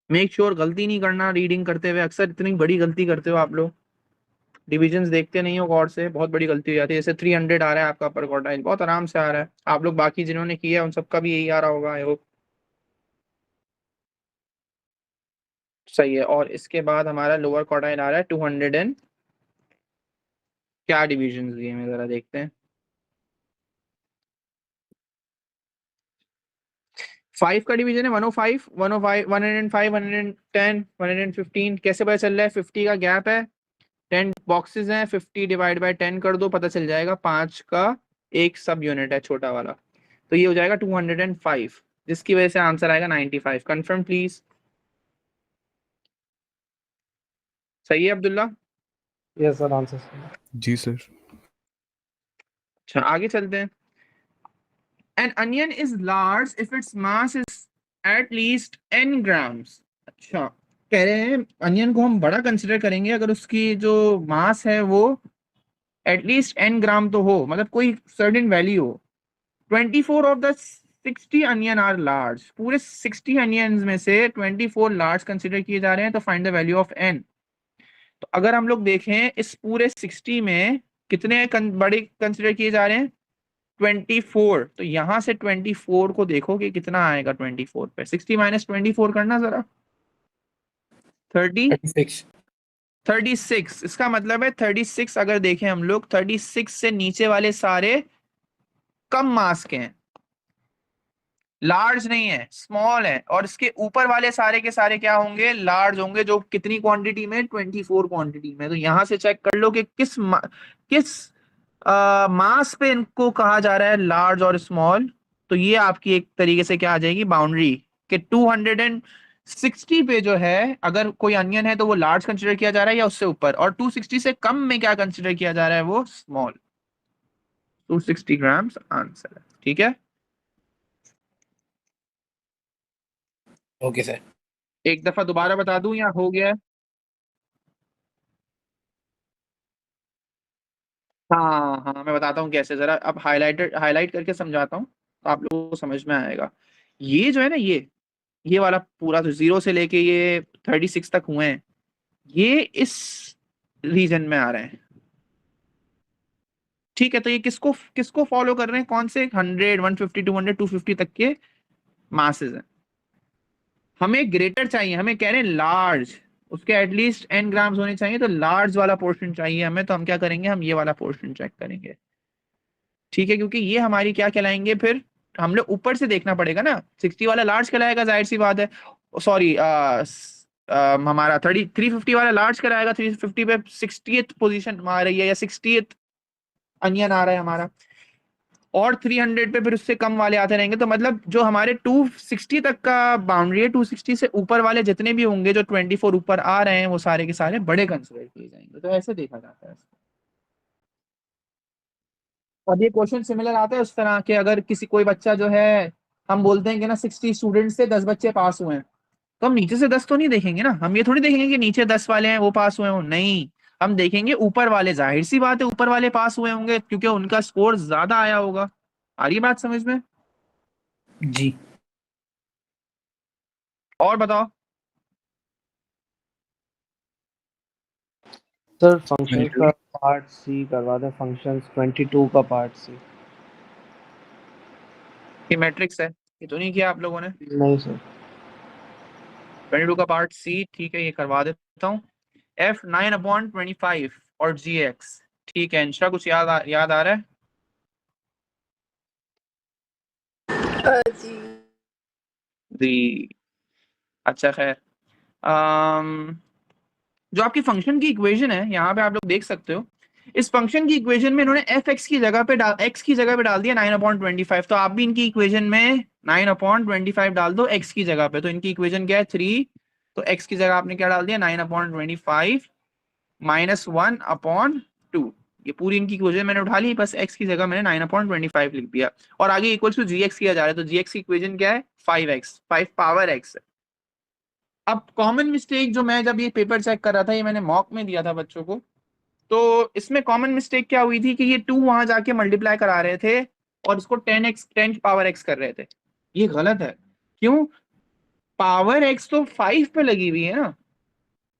मेक श्योर गलती नहीं करना रीडिंग करते हुए, अक्सर इतनी बड़ी गलती करते हो आप लोग, डिविजन्स देखते नहीं हो गौर से, बहुत बड़ी गलती हो जाती है। जैसे 300 आ रहा है आपका अपर क्वार्टाइल, बहुत आराम से आ रहा है। आप लोग बाकी जिन्होंने किया है उन सबका भी यही आ रहा होगा, आई होप। सही है। और इसके बाद हमारा लोअर क्वार्टाइल आ रहा है 200 एंड क्या डिविजन दिए हैं जरा देखते हैं। 5 का डिवीजन है 105, 105, 105, 110, 115। कैसे पता चल रहा है, 50 का गैप है, 10 बॉक्सेस हैं, 50 डिवाइड बाय 10 कर दो, पता चल जाएगा 5 का एक सब यूनिट है छोटा वाला। तो ये हो जाएगा 205, जिसकी वजह से आंसर आएगा 95। Confirm please. सही है अब्दुल्ला। Yes sir, answer. जी सर। अच्छा, आगे चलते हैं। An onion is large if its mass is at least n grams। अच्छा, कह रहे हैं अनियन को हम बड़ा कंसिडर करेंगे अगर उसकी जो मास है वो एटलीस्ट n ग्राम तो हो, मतलब कोई सर्टेन वैल्यू हो। 24 of the 60 onion are large. पूरे 60 अनियंस में से 24 लार्ज कंसिडर किए जा रहे हैं, तो find the value of n। तो अगर हम लोग देखें इस पूरे 60 में कितने बड़े कंसिडर किए जा रहे हैं, 24। तो यहां से 24 को देखो कि कितना आएगा। 24 पे 60 माइनस 24 करना जरा, 30 36। 36। इसका मतलब है 36 अगर देखें हम लोग, 36 से नीचे वाले सारे कम मास के हैं, लार्ज नहीं है, स्मॉल है। और इसके ऊपर वाले सारे के सारे क्या होंगे, लार्ज होंगे। जो कितनी क्वांटिटी में, 24 क्वांटिटी में। तो यहां से चेक कर लो कि किस मास पे इनको कहा जा रहा है लार्ज और स्मॉल। तो ये आपकी एक तरीके से क्या आ जाएगी, बाउंड्री कि 260 पे जो है अगर कोई अनियन है तो वो लार्ज कंसिडर किया जा रहा है या उससे ऊपर, और 260 से कम में क्या कंसिडर किया जा रहा है, वो स्मॉल। 260 ग्राम्स आंसर है। ठीक है, ओके सर। एक दफा दोबारा बता दूं या हो गया है? हाँ हाँ, मैं बताता हूँ कैसे, जरा अब हाईलाइट करके समझाता हूँ तो आप लोगों को समझ में आएगा। ये जो है ना, ये वाला पूरा तो 0 से लेके ये 36 तक हुए हैं, ये इस रीजन में आ रहे हैं। ठीक है, तो ये किसको किसको फॉलो कर रहे हैं, कौन से 100, 150, 200, 250 तक के मासेस हैं। हमें ग्रेटर चाहिए, हमें कह रहे हैं लार्ज, उसके एटलीस्ट n ग्राम्स होने चाहिए, तो लार्ज वाला पोर्शन चाहिए हमें, तो हम क्या करेंगे, हम ये वाला पोर्शन चेक करेंगे। ठीक है, क्योंकि ये हमारी क्या कहलाएंगे, फिर हम लोग ऊपर से देखना पड़ेगा ना, 60 वाला लार्ज कहलाएगा, जाहिर सी बात है। सॉरी, हमारा 350 वाला लार्ज कराएगा, 350 पे 60th पोजीशन आ रही है या 60th अनियन आ रहा है हमारा, और 300 पे फिर उससे कम वाले आते रहेंगे। तो मतलब जो हमारे 260 तक का बाउंड्री है, 260 से ऊपर वाले जितने भी होंगे जो 24 ऊपर आ रहे हैं, वो सारे के सारे बड़े कंसिडर किए जाएंगे। तो ऐसे देखा जाता है। और ये क्वेश्चन सिमिलर आता है उस तरह के, अगर किसी कोई बच्चा जो है, हम बोलते हैं कि ना 60 स्टूडेंट से 10 बच्चे पास हुए हैं, तो हम नीचे से 10 तो नहीं देखेंगे ना, हम ये थोड़ी देखेंगे कि नीचे 10 वाले हैं वो पास हुए हो, नहीं, हम देखेंगे ऊपर वाले। जाहिर सी बात है ऊपर वाले पास हुए होंगे, क्योंकि उनका स्कोर ज्यादा आया होगा। आ रही बात समझ में? जी और बताओ। सर फंक्शंस का पार्ट सी करवा दें, फंक्शंस 22 का पार्ट सी। ये मैट्रिक्स है, ये तो नहीं किया आप लोगों ने? नहीं सर। 22 का पार्ट सी, ठीक है, ये करवा देता हूँ। F9/25 और GX। ठीक है, इंशा कुछ याद आ रहा है? जी, अच्छा खैर, जो आपकी फंक्शन की इक्वेशन है, यहाँ पे आप लोग देख सकते हो, इस फंक्शन की इक्वेशन में इन्होंने x की जगह पे डाल दिया 9/25। तो आप भी इनकी इक्वेशन में 9/25 डाल दो x की जगह पे। तो इनकी इक्वेशन क्या है, 3, तो x की जगह आपने क्या डाल दिया, 9/25 -1/2। ये पूरी इनकी इक्वेशन मैंने उठा ली, बस x की जगह मैंने 9/25 लिख दिया, और आगे इक्वल टू gx किया जा रहा है। तो gx की इक्वेशन क्या है, 5x, 5 पावर x है। अब कॉमन मिस्टेक जो मैं जब ये पेपर चेक कर रहा था, ये मैंने मॉक में दिया था बच्चों को, तो इसमें कॉमन मिस्टेक क्या हुई थी कि ये 2 वहां जाके मल्टीप्लाई करा रहे थे और इसको 10 पावर x कर रहे थे। ये गलत है। क्यों? पावर x तो 5 पे लगी हुई है ना,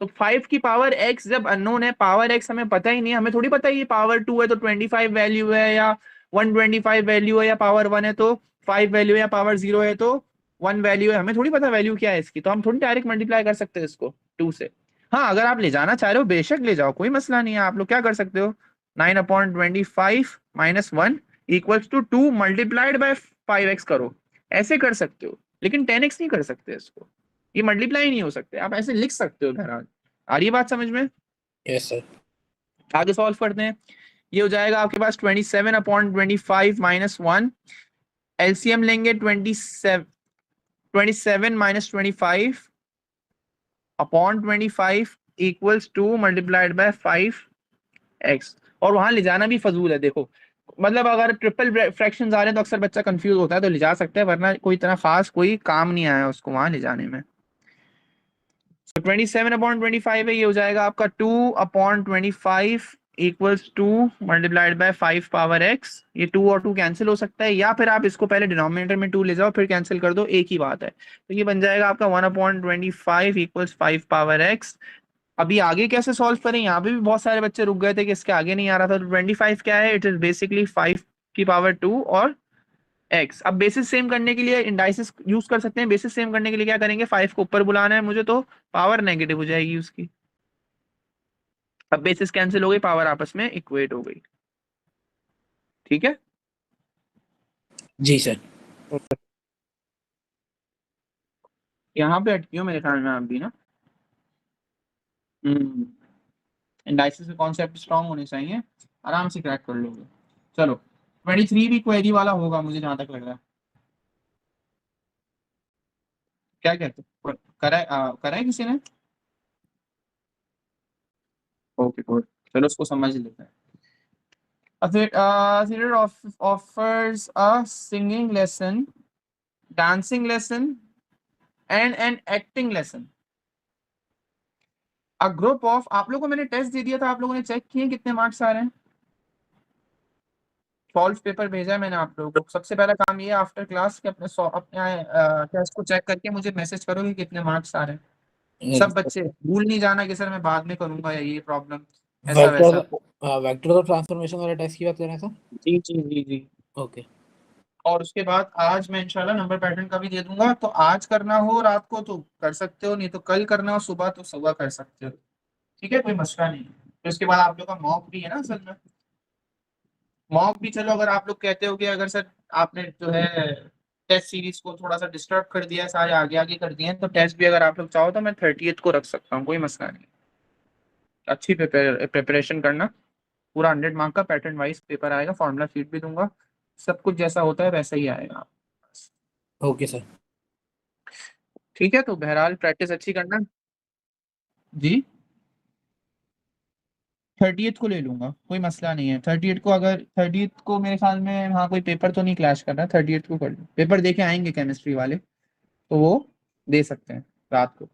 तो 5 की पावर x जब अननोन है, पावर x हमें पता ही नहीं है, हमें थोड़ी पता है ये पावर 2 है तो 25 वैल्यू है, या 125 वैल्यू है, या पावर 1 है तो 5 वैल्यू है, या पावर 0 है तो 1 वैल्यू है, हमें थोड़ी पता वैल्यू क्या है इसकी। तो हम थोड़ी डायरेक्ट मल्टीप्लाई कर सकते हैं इसको 2 से। हाँ, अगर आप ले जाना चाह रहे हो बेशक ले जाओ, कोई मसला नहीं है। आप लोग क्या कर सकते हो, 9/25 -1 equals to 2 multiplied by 5x करो, ऐसे कर सकते हो। लेकिन 10x नहीं कर सकते इसको, ये मल्टीप्लाई नहीं हो सकते। आप ऐसे लिख सकते हो बहरहाल। आ रही है बात समझ में? Yes sir. आगे सॉल्व करते हैं। ये हो जाएगा आपके पास 27/25 -1, एलसीएम लेंगे 27 -25 upon 25 equals two multiplied by 5x। और वहां ले जाना भी फजूल है, देखो मतलब अगर ट्रिपल फ्रैक्शंस आ रहे हैं तो अक्सर बच्चा कंफ्यूज होता है, तो ले जा सकते हैं, वरना कोई इतना खास कोई काम नहीं आया उसको वहां ले जाने में। तो 27/25 है, ये हो जाएगा आपका 2/25 equals 2 multiplied by 5 power x। ये 2 और 2 कैंसिल हो सकता है, या फिर आप इसको पहले डिनोमिनेटर में 2 ले जाओ फिर कैंसिल कर दो, एक ही बात है। तो ये बन जाएगा आपका 1/25 इक्वल्स 5 पावर x। अभी आगे कैसे सॉल्व करें, यहाँ पे भी बहुत सारे बच्चे रुक गए थे कि इसके आगे नहीं आ रहा था। तो 25 क्या है, इट इज बेसिकली 5 की पावर 2 और x। अब बेसिस सेम करने के लिए इंडाइसिस यूज कर सकते हैं। बेसिस सेम करने के लिए क्या करेंगे, 5 को ऊपर बुलाना है मुझे, तो पावर नेगेटिव हो जाएगी उसकी। अब बेसिस कैंसिल हो गई, पावर आपस में इक्वेट हो गई। ठीक है, जी सर। यहाँ पे अटकी हो मेरे ख्याल में आप भी ना। इंडाइसिस के कॉन्सेप्ट स्ट्रांग होने चाहिए, आराम से क्रैक कर लोगे। चलो 23 भी क्वेरी वाला होगा मुझे जहां तक लग रहा है। क्या कहते हो, करा है किसी ने? ओके गुड, चलो उसको समझ लेते हैं। Theater offers a singing lesson, dancing lesson and an acting lesson. A group of, आप लोगों को मैंने टेस्ट दे दिया था, आप लोगों ने चेक किए कितने मार्क्स आ रहे हैं? सॉल्व पेपर भेजा है मैंने आप लोगों को। सबसे पहला काम ये आफ्टर क्लास के अपने टेस्ट को चेक करके मुझे मैसेज करो कि कितने मार्क्स आ रहे हैं। सब बच्चे भूल नहीं जाना कि सर मैं बाद में करूंगा या ये प्रॉब्लम, ऐसा वैसा। वेक्टर और ट्रांसफॉर्मेशन वाला टेस्ट की बात कर रहे हैं सर? जी जी जी जी। ओके। और उसके बाद आज मैं इंशाल्लाह नंबर पैटर्न का भी दे दूंगा, तो आज करना हो रात को तो कर सकते हो, नहीं तो कल करना हो सुबह तो सुबह कर सकते हो। ठीक है, कोई मसला नहीं है। फिर उसके बाद आप लोग का मॉक भी है ना असल में। मॉक भी चलो, अगर आप लोग कहते हो कि अगर सर आपने जो है टेस्ट सीरीज को थोड़ा सा डिस्टर्ब कर दिया है, सारे आगे आगे कर दिए हैं, तो टेस्ट भी अगर आप लोग चाहो तो मैं 30th को रख सकता हूँ, कोई मसला नहीं। अच्छी प्रिपरेशन करना, पूरा 100 मार्क का पैटर्न वाइज पेपर आएगा, फॉर्मूला शीट भी दूंगा, सब कुछ जैसा होता है वैसा ही आएगा। Okay sir. ठीक है, तो बहरहाल प्रैक्टिस अच्छी करना जी। 30th को ले लूंगा, कोई मसला नहीं है। 30th को, अगर 30th को मेरे ख्याल में हाँ कोई पेपर तो नहीं क्लैश कर रहा, 30th को कर लूँ, पेपर देके आएंगे केमिस्ट्री वाले तो वो दे सकते हैं रात को,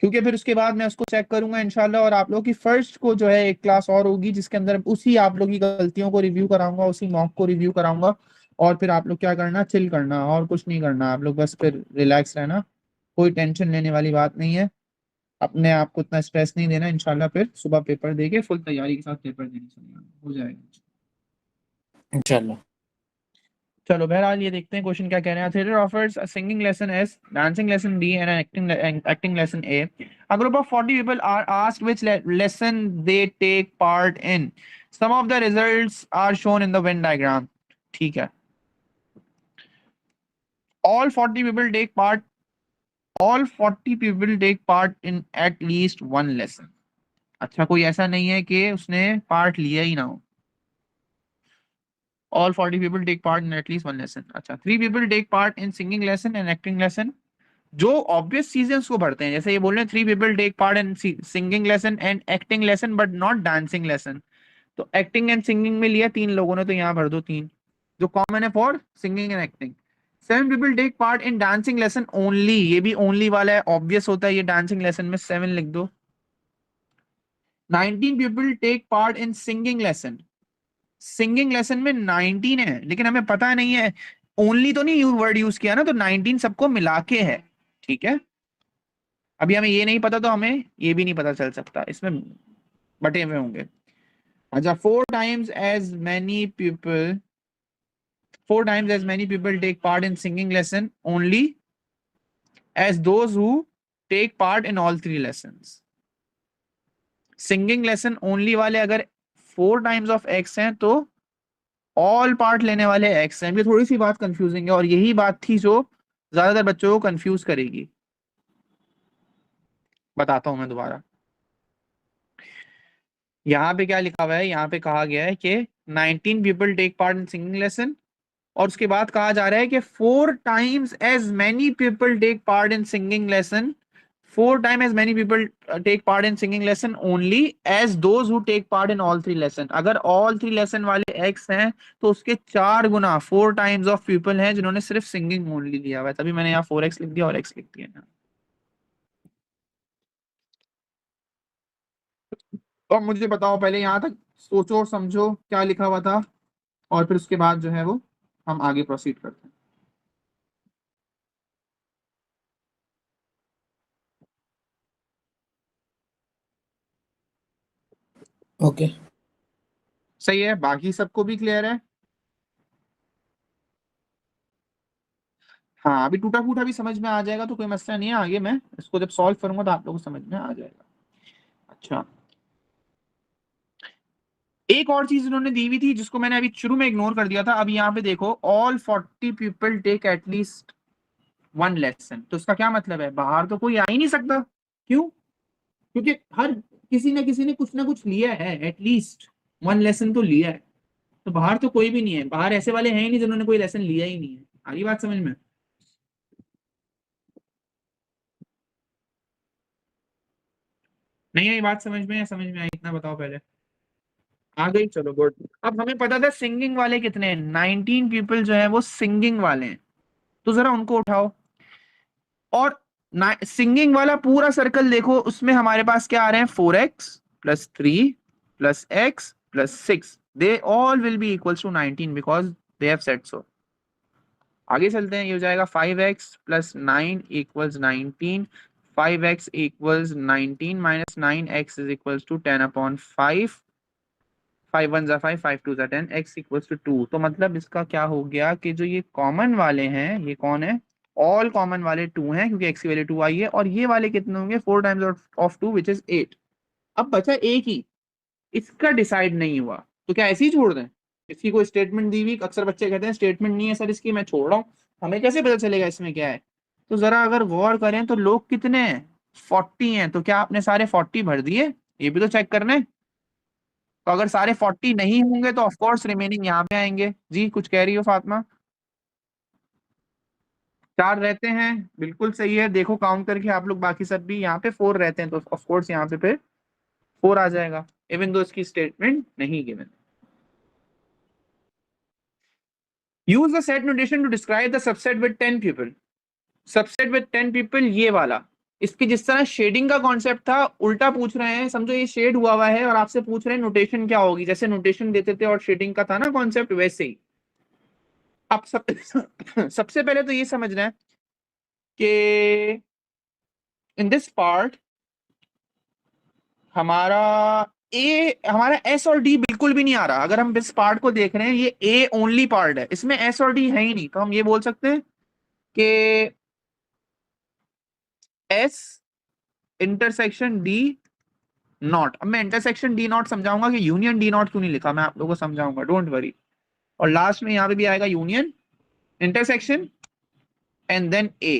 क्योंकि फिर उसके बाद मैं उसको चेक करूंगा इंशाल्लाह। और आप लोगों की फर्स्ट को जो है एक क्लास और होगी जिसके अंदर उसी आप लोग की गलतियों को रिव्यू कराऊंगा, उसी मॉक को रिव्यू कराऊंगा। और फिर आप लोग क्या करना, चिल करना और कुछ नहीं करना, आप लोग बस फिर रिलैक्स रहना, कोई टेंशन लेने वाली बात नहीं है, अपने आप को इतना स्ट्रेस नहीं देना। इंशाल्लाह फिर सुबह पेपर देके फुल तैयारी के साथ पेपर देने चले जाना, हो जाएगा इंशाल्लाह। चलो बहरहाल ये देखते हैं क्वेश्चन क्या कह रहे हैं। Theatre offers a singing lesson S, dancing lesson B and acting lesson A. A group of 40 people are asked which lesson they take part in. Some of the results are shown in the Venn diagram. ठीक है, all 40 people take part, all 40 people take part in at least one lesson. अच्छा, कोई ऐसा नहीं है कि उसने part लिया ही ना हो। All 40 people take part in at least one lesson. अच्छा, 3 people take part in singing lesson and acting lesson. जो ऑब्वियस चीजें उसको भरते हैं, जैसे ये बोल रहे हैं 3 people take part in singing lesson and acting lesson but not dancing lesson, तो एक्टिंग एंड सिंगिंग में लिया 3 लोगों ने, तो यहाँ भर दो 3 जो कॉमन है for singing and acting. 7 people take part in dancing lesson only, ये भी ओनली वाला है, ऑब्वियस होता है ये, डांसिंग लेसन में 7 लिख दो। 19 people take part in singing lesson, singing lesson में 19 है, लेकिन हमें पता नहीं है, ओनली तो नहीं वर्ड यूज किया ना, तो 19 सबको मिला के है। ठीक है, अभी हमें ये नहीं पता तो हमें ये भी नहीं पता चल सकता, इसमें बटे हुए होंगे। अच्छा, 4 times as many people take part in singing lesson only as those who take part in all 3 lessons. Singing lesson only वाले अगर 4 times of x हैं तो ऑल पार्ट लेने वाले एक्स हैं। ये थोड़ी सी बात कंफ्यूजिंग है और यही बात थी जो ज्यादातर बच्चों को कंफ्यूज करेगी। बताता हूं मैं दोबारा, यहाँ पे क्या लिखा हुआ है, यहाँ पे कहा गया है कि 19 people take part in singing lesson, और उसके बाद कहा जा रहा है कि 4 times as many people take part in singing lesson, 4 times as many people take part in singing lesson only as those who take part in all 3 lesson। अगर all 3 lesson वाले x हैं तो उसके 4 गुना 4 times of people हैं जिन्होंने सिर्फ singing only लिया हुआ है, तभी मैंने यहाँ 4x लिख दिया और x लिख दिया। और मुझे बताओ पहले यहाँ तक सोचो और समझो क्या लिखा हुआ था, और फिर उसके बाद जो है वो हम आगे प्रोसीड करते हैं। ओके। सही है, बाकी सबको भी क्लियर है? हाँ, अभी टूटा फूटा भी समझ में आ जाएगा तो कोई मसला नहीं है, आगे मैं इसको जब सॉल्व करूंगा तो आप लोगों को समझ में आ जाएगा। अच्छा, एक और चीज इन्होंने दी हुई थी जिसको मैंने अभी शुरू में इग्नोर कर दिया था। अभी यहाँ पे देखो, all 40 people take at least 1 lesson, तो इसका क्या मतलब है, बाहर तो कोई आ ही नहीं सकता। क्यों? क्योंकि हर किसी ने कुछ ना कुछ लिया है, एटलीस्ट 1 लेसन तो लिया है, तो बाहर तो कोई भी नहीं है। बाहर ऐसे वाले हैं ही नहीं जिन्होंने कोई लेसन लिया ही नहीं है। आ रही बात समझ में? नहीं आई बात समझ में, या समझ में आई, इतना बताओ पहले। आ गई, चलो गुड। अब हमें पता था सिंगिंग वाले कितने हैं, 19 पीपल जो है वो सिंगिंग वाले हैं, तो जरा उनको उठाओ। और सिंगिंग वाला पूरा सर्कल देखो, उसमें हमारे पास क्या आ रहे हैं, 4x + 3 + x + 6, they all will be equals to 19 because they have said so. आगे चलते हैं, ये हो जाएगा 5x + 9 = 19, 5x equals 19 minus 9x is equals to 10 upon 5. 5 1 5, 5 2 10, x equals to 2. तो मतलब इसका क्या हो गया कि जो ये कॉमन वाले हैं, ये कौन है, ऑल कॉमन वाले 2 हैं क्योंकि x की वैल्यू 2 आई है, और ये वाले कितने होंगे, 4 टाइम्स ऑफ 2 विच इज 8. अब बचा एक ही, इसका डिसाइड नहीं हुआ तो क्या ऐसे ही छोड़ दें? इसकी कोई स्टेटमेंट दी हुई, अक्सर बच्चे कहते हैं स्टेटमेंट नहीं है सर इसकी, मैं छोड़ रहा हूँ, हमें कैसे पता चलेगा इसमें क्या है? तो जरा अगर गौर करें तो लोग कितने हैं, 40 हैं, तो क्या आपने सारे 40 भर दिए? ये भी तो चेक करना है. तो अगर सारे 40 नहीं होंगे तो ऑफ कोर्स रिमेनिंग यहाँ पे आएंगे. जी कुछ कह रही हो फातिमा? 4 रहते हैं, बिल्कुल सही है. देखो काउंट करके आप लोग, बाकी सब भी यहाँ पे 4 रहते हैं, तो ऑफ कोर्स यहाँ पे फिर 4 आ जाएगा, इवन दो इसकी स्टेटमेंट नहीं given. Use the set notation to describe the subset with 10 people. Subset with 10 people, ये वाला, इसके जिस तरह शेडिंग का कॉन्सेप्ट था, उल्टा पूछ रहे हैं. समझो ये शेड हुआ हुआ है और आपसे पूछ रहे हैं नोटेशन क्या होगी, जैसे नोटेशन देते थे और शेडिंग का था ना कॉन्सेप्ट, वैसे ही. अब सबसे पहले तो ये समझना है कि इन दिस पार्ट हमारा एस और डी बिल्कुल भी नहीं आ रहा. अगर हम इस पार्ट को देख रहे हैं, ये ए ओनली पार्ट है, इसमें एस और डी है ही नहीं. तो हम ये बोल सकते हैं कि एस इंटरसेक्शन डी नॉट. अब मैं इंटरसेक्शन डी नॉट समझाऊंगा कि यूनियन डी नॉट क्यों नहीं लिखा, मैं आप लोगों को समझाऊंगा, डोंट वरी. और लास्ट में यहाँ पे भी आएगा यूनियन, इंटरसेक्शन एंड देन ए,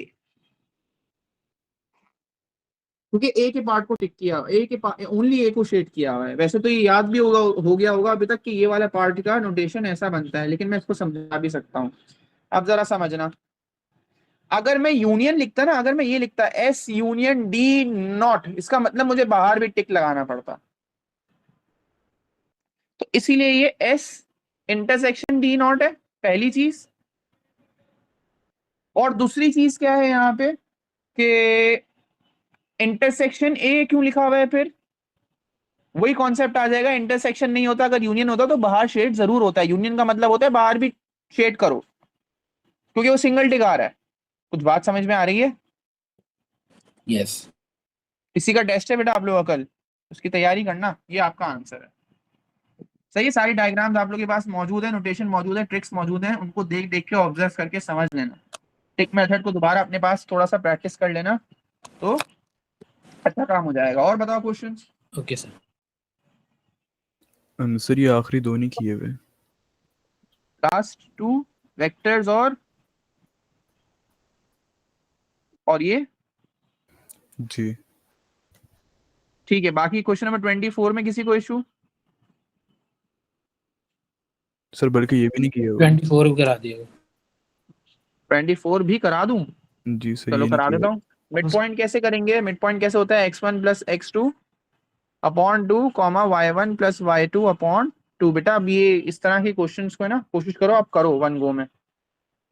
क्योंकि ए के पार्ट को टिक किया, ए के ओनली ए को शेड किया हुआ है. वैसे तो ये याद भी हो गया होगा अभी तक कि ये वाला पार्ट का नोटेशन ऐसा बनता है, लेकिन मैं इसको समझा भी सकता हूँ. अब जरा समझना, अगर मैं यूनियन लिखता ना, अगर मैं ये लिखता एस यूनियन डी नॉट, इसका मतलब मुझे बाहर भी टिक लगाना पड़ता. तो इसीलिए ये एस इंटरसेक्शन डी नॉट है पहली चीज. और दूसरी चीज क्या है यहाँ पे कि इंटरसेक्शन ए क्यों लिखा हुआ है, फिर वही कॉन्सेप्ट आ जाएगा. इंटरसेक्शन नहीं होता, अगर यूनियन होता तो बाहर शेड जरूर होता है. यूनियन का मतलब होता है बाहर भी शेड करो, क्योंकि वो सिंगल टिक आ रहा है. कुछ बात समझ में आ रही है? यस. इसी का टेस्ट है बेटा आप लोगों का कल, उसकी तैयारी करना. ये आपका आंसर है. सही है, सारी डायग्राम्स आप लोगों के पास मौजूद है, नोटेशन मौजूद है, ट्रिक्स मौजूद है, उनको देख देख के ऑब्जर्व करके समझ लेना. टिक मेथड को दोबारा अपने पास थोड़ा सा प्रैक्टिस कर लेना तो अच्छा काम हो जाएगा. और बताओ क्वेश्चंस. Okay sir. सर ये आखिरी दो नहीं किए हुए. लास्ट 2 वेक्टर्स और ये जी ठीक है. बाकी क्वेश्चन नंबर 24 में किसी को इशू? सर बल्कि ये भी नहीं किए हुए. 24 भी करा दिएगा. 24 भी करा दूं? जी सर चलो ये नहीं करा किया देता हूँ. मिड पॉइंट कैसे करेंगे? मिड पॉइंट कैसे होता है, x1 plus x2 upon 2 comma y1 plus y2 upon 2. बेटा अब ये इस तरह के क्वेश्चंस को है ना, कोशिश करो आप करो वन गो में.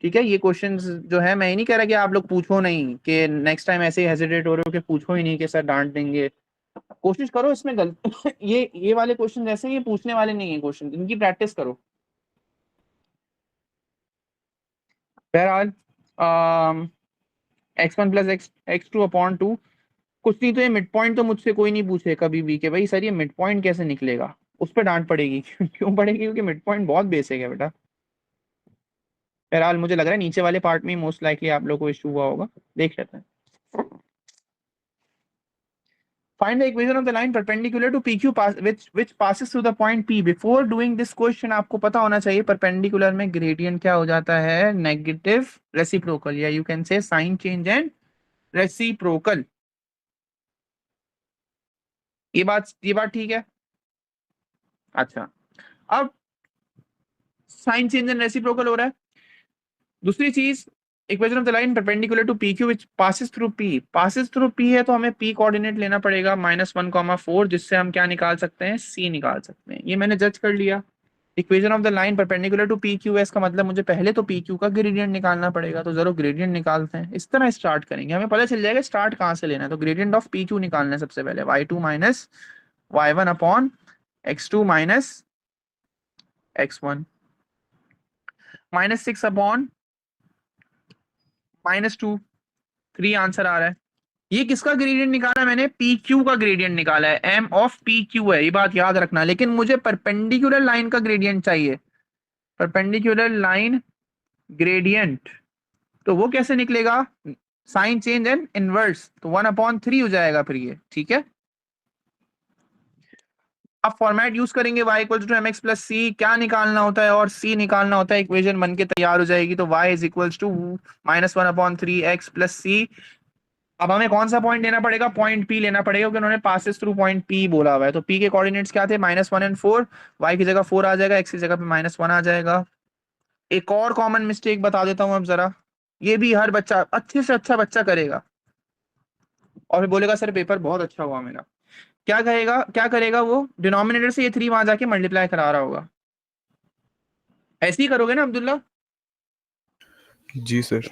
ठीक है, ये क्वेश्चंस जो है, मैं ये नहीं कह रहा कि आप लोग पूछो नहीं, कि नेक्स्ट टाइम ऐसे ही हेजिटेट हो रहे हो कि पूछो ही नहीं कि सर डांट देंगे. कोशिश करो इसमें गलत ये वाले क्वेश्चन ऐसे ये पूछने वाले नहीं है क्वेश्चन, इनकी प्रैक्टिस करो. बहरहाल x1 प्लस x2 अपॉन 2, कुछ नहीं तो ये मिड पॉइंट तो मुझसे कोई नहीं पूछे कभी भी कि भाई सर ये मिड पॉइंट कैसे निकलेगा, उस पर डांट पड़ेगी. क्यों पड़ेगी? क्योंकि मिड पॉइंट बहुत बेसिक है बेटा. बहरहाल मुझे लग रहा है नीचे वाले पार्ट में मोस्ट लाइकली आप लोगों को इशू हुआ होगा, देख लेते हैं. Find the equation of the line perpendicular to PQ which passes through the point P. Before doing this question आपको पता होना चाहिए perpendicular में gradient क्या हो जाता है, negative reciprocal, या you can say sign change and reciprocal. ये बात ठीक है. अच्छा, अब साइन चेंज एंड रेसिप्रोकल हो रहा है. दूसरी चीज, equation of the line perpendicular to PQ which passes through P है, तो हमें P कोऑर्डिनेट लेना पड़ेगा -1,4, जिससे हम क्या निकाल सकते हैं, C निकाल सकते हैं. ये मैंने जज कर लिया. Equation of the line perpendicular to PQ है, इसका मतलब मुझे पहले तो PQ का ग्रेडियंट निकालना पड़ेगा. तो जरूर ग्रेडियंट निकालते हैं. इस तरह स्टार्ट करेंगे, हमें पता चल जाएगा स्टार्ट कहाँ से लेना है. तो ग्रेडियंट ऑफ PQ निकालना है सबसे पहले, y2 minus y1 upon x2 minus x1 -6 upon -2, 3 answer आ रहा है. ये किसका ग्रेडियंट निकाला मैंने? पी क्यू का ग्रेडियंट निकाला है, एम ऑफ पी क्यू है, ये बात याद रखना। लेकिन मुझे परपेंडिकुलर लाइन का ग्रेडियंट चाहिए, परपेंडिकुलर लाइन ग्रेडियंट। तो वो कैसे निकलेगा? साइन चेंज एंड इनवर्स, तो 1/3 हो जाएगा फिर ये, ठीक है। अब फॉर्मेट यूज करेंगे y equal to mx plus c, क्या निकालना होता है और c निकालना होता है, इक्वेशन बन के तैयार हो जाएगी। तो y is equal to -1/3 x plus c. अब हमें कौन सा पॉइंट लेना पड़ेगा? पॉइंट P लेना पड़ेगा, क्योंकि उन्होंने पासेस थ्रू पॉइंट P बोला हुआ है। तो P के कोऑर्डिनेट्स क्या थे? -1 और 4, y की जगह 4 आ जाएगा, x की जगह पे -1 आ जाएगा। एक और कॉमन मिस्टेक बता देता हूं अब जरा, ये भी हर बच्चा, अच्छे से अच्छा बच्चा करेगा और फिर बोलेगा सर पेपर बहुत अच्छा हुआ मेरा। क्या कहेगा, क्या करेगा वो? डिनोमिनेटर से ये 3 वहां जाके मल्टीप्लाई करा रहा होगा। ऐसे ही करोगे ना अब्दुल्ला? जी सर।